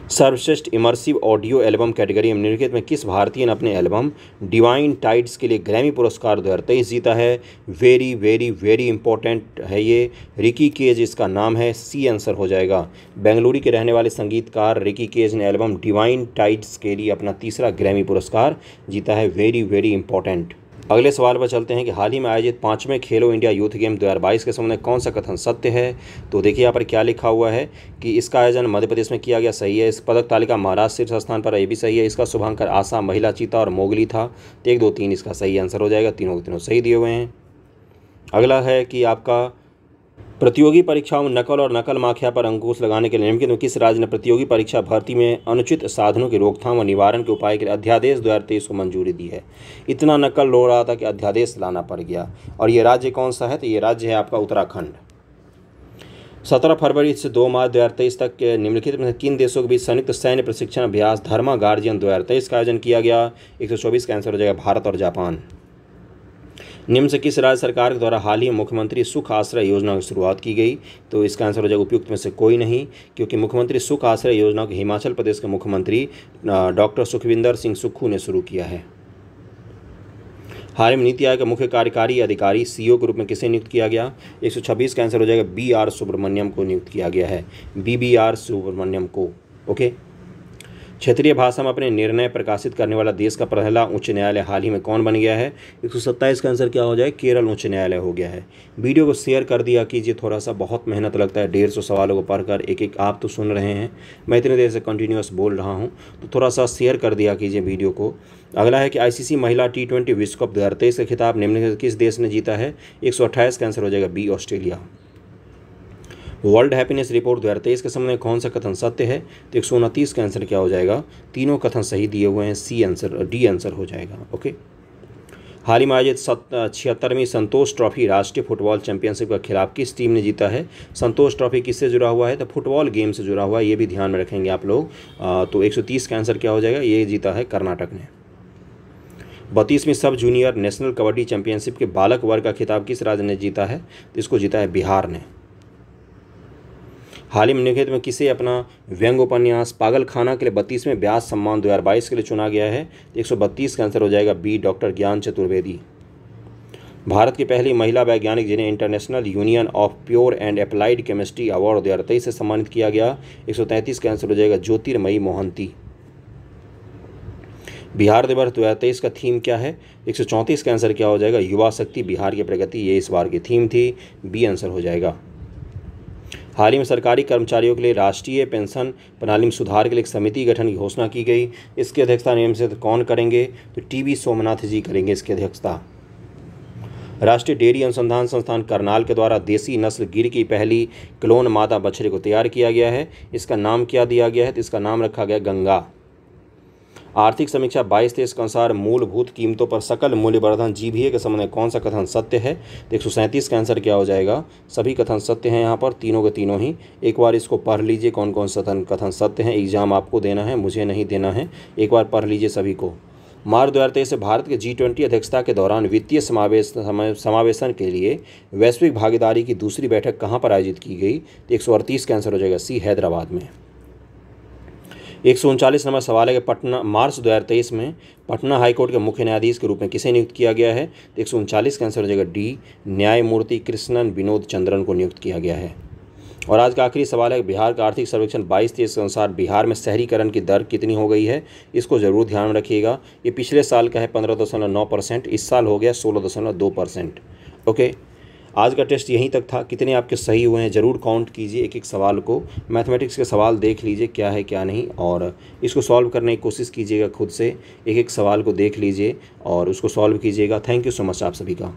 सर्वश्रेष्ठ इमर्सिव ऑडियो एल्बम कैटेगरी में निम्नलिखित में किस भारतीय ने अपने एल्बम डिवाइन टाइड्स के लिए ग्रैमी पुरस्कार 2023 जीता है। वेरी वेरी वेरी इंपॉर्टेंट है ये। रिकी केज इसका नाम है। सी आंसर हो जाएगा। बेंगलुरु के रहने वाले संगीतकार रिकी केज ने एल्बम डिवाइन टाइड्स के लिए अपना तीसरा ग्रैमी पुरस्कार जीता है। Very very important. अगले सवाल पर चलते हैं कि हाल ही में आयोजित 5वें खेलो इंडिया यूथ गेम 2022 के संबंध में कौन सा कथन सत्य है। तो देखिए यहाँ पर क्या लिखा हुआ है कि इसका आयोजन मध्य प्रदेश में किया गया, सही है। इस पदक तालिका महाराष्ट्र शीर्ष स्थान पर, ये भी सही है। इसका शुभांकर आसाम महिला चीता और मोगली था। तो 1 2 3 इसका सही आंसर हो जाएगा। तीनों के तीनों सही दिए हुए हैं। अगला है कि आपका प्रतियोगी परीक्षाओं में नकल और नकल माफिया पर अंकुश लगाने के लिए निम्नलिखित में किस राज्य ने प्रतियोगी परीक्षा भर्ती में अनुचित साधनों की रोकथाम और निवारण के उपाय के लिए अध्यादेश 2023 को मंजूरी दी है। इतना नकल हो रहा था कि अध्यादेश लाना पड़ गया। और ये राज्य कौन सा है, तो ये राज्य है आपका उत्तराखंड। 17 फरवरी से 2 मार्च 2023 तक के निम्नलिखित में किन देशों के बीच संयुक्त सैन्य प्रशिक्षण अभ्यास धर्मा गार्जियन 2023 का आयोजन किया गया। 124 का आंसर हो जाएगा भारत और जापान। निम्न से किस राज्य सरकार के द्वारा हाल ही में मुख्यमंत्री सुख आश्रय योजना की शुरुआत की गई। तो इसका आंसर हो जाएगा उपयुक्त में से कोई नहीं, क्योंकि मुख्यमंत्री सुख आश्रय योजना को हिमाचल प्रदेश के मुख्यमंत्री डॉक्टर सुखविंदर सिंह सुक्खू ने शुरू किया है। हाल ही में नीति आयोग के मुख्य कार्यकारी अधिकारी सीईओ के रूप में किसे नियुक्त किया गया। 126 का आंसर हो जाएगा BR सुब्रमण्यम को नियुक्त किया गया है। BBR सुब्रमण्यम को। ओके। क्षेत्रीय भाषा में अपने निर्णय प्रकाशित करने वाला देश का पहला उच्च न्यायालय हाल ही में कौन बन गया है। 127 का आंसर क्या हो जाए, केरल उच्च न्यायालय हो गया है। वीडियो को शेयर कर दिया कीजिए, थोड़ा सा बहुत मेहनत लगता है 150 सवालों को पढ़कर। एक एक आप तो सुन रहे हैं, मैं इतनी देर से कंटिन्यूअस बोल रहा हूँ, तो थोड़ा सा शेयर कर दिया कीजिए वीडियो को। अगला है कि ICC महिला T20 विश्व कप 2023 का खिताब निम्नलिखित किस देश ने जीता है। 128 का आंसर हो जाएगा B Australia. World happiness report 2023 के संबंध में कौन सा कथन सत्य है। तो 129 का आंसर क्या हो जाएगा, तीनों कथन सही दिए हुए हैं। सी आंसर D आंसर हो जाएगा। ओके। हाल ही में आयोजित 76वीं संतोष ट्रॉफी राष्ट्रीय फुटबॉल चैंपियनशिप का खिताब किस टीम ने जीता है। संतोष ट्रॉफी किससे जुड़ा हुआ है, तो फुटबॉल गेम से जुड़ा हुआ है, ये भी ध्यान में रखेंगे आप लोग। तो 130 का आंसर क्या हो जाएगा, ये जीता है कर्नाटक ने। 32वीं सब जूनियर नेशनल कबड्डी चैंपियनशिप के बालक वर्ग का खिताब किस राज्य ने जीता है। तो इसको जीता है बिहार ने। हाल ही में निम्नलिखित में किसे अपना व्यंग उपन्यास पागलखाना के लिए 32वें व्यास सम्मान 2022 के लिए चुना गया है। 132 का आंसर हो जाएगा B डॉक्टर ज्ञान चतुर्वेदी। भारत की पहली महिला वैज्ञानिक जिन्हें international union of pure and applied chemistry award 2023 से सम्मानित किया गया। 133 का आंसर हो जाएगा ज्योतिर्मयी मोहंती। बिहार दिवस 2023 का थीम क्या है। 134 का आंसर क्या हो जाएगा, युवा शक्ति बिहार की प्रगति, ये इस बार की थीम थी। B आंसर हो जाएगा। हाल ही में सरकारी कर्मचारियों के लिए राष्ट्रीय पेंशन प्रणाली में सुधार के लिए एक समिति गठन की घोषणा की गई। इसकी अध्यक्षता नियम से कौन करेंगे, तो TB सोमनाथ जी करेंगे इसकी अध्यक्षता। राष्ट्रीय डेयरी अनुसंधान संस्थान करनाल के द्वारा देसी नस्ल गिर की पहली क्लोन मादा बछड़े को तैयार किया गया है। इसका नाम क्या दिया गया है, तो इसका नाम रखा गया गंगा। आर्थिक समीक्षा 22-23 के अनुसार मूलभूत कीमतों पर सकल मूल्यवर्धन GVA के संबंध में कौन सा कथन सत्य है। 137 का आंसर क्या हो जाएगा, सभी कथन सत्य हैं यहाँ पर, तीनों के तीनों ही। एक बार इसको पढ़ लीजिए कौन कौन सा कथन सत्य हैं। एग्जाम आपको देना है, मुझे नहीं देना है, एक बार पढ़ लीजिए सभी को। मार्च 2023 से भारत के G20 अध्यक्षता के दौरान वित्तीय समावेशन के लिए वैश्विक भागीदारी की दूसरी बैठक कहाँ पर आयोजित की गई। तो 138 का आंसर हो जाएगा C हैदराबाद में। 139 नंबर सवाल है कि पटना मार्च 2023 में पटना हाईकोर्ट के मुख्य न्यायाधीश के रूप में किसे नियुक्त किया गया है। 139 का आंसर हो जाएगा D न्यायमूर्ति कृष्णन विनोद चंद्रन को नियुक्त किया गया है। और आज का आखिरी सवाल है कि बिहार का आर्थिक सर्वेक्षण 22-23 के अनुसार बिहार में शहरीकरण की दर कितनी हो गई है। इसको ज़रूर ध्यान में रखिएगा। ये पिछले साल का है 15.9%, इस साल हो गया 16.2%। ओके। आज का टेस्ट यहीं तक था। कितने आपके सही हुए हैं ज़रूर काउंट कीजिए, एक एक सवाल को। मैथमेटिक्स के सवाल देख लीजिए क्या है क्या नहीं, और इसको सॉल्व करने की कोशिश कीजिएगा खुद से। एक एक सवाल को देख लीजिए और उसको सॉल्व कीजिएगा। थैंक यू सो मच आप सभी का।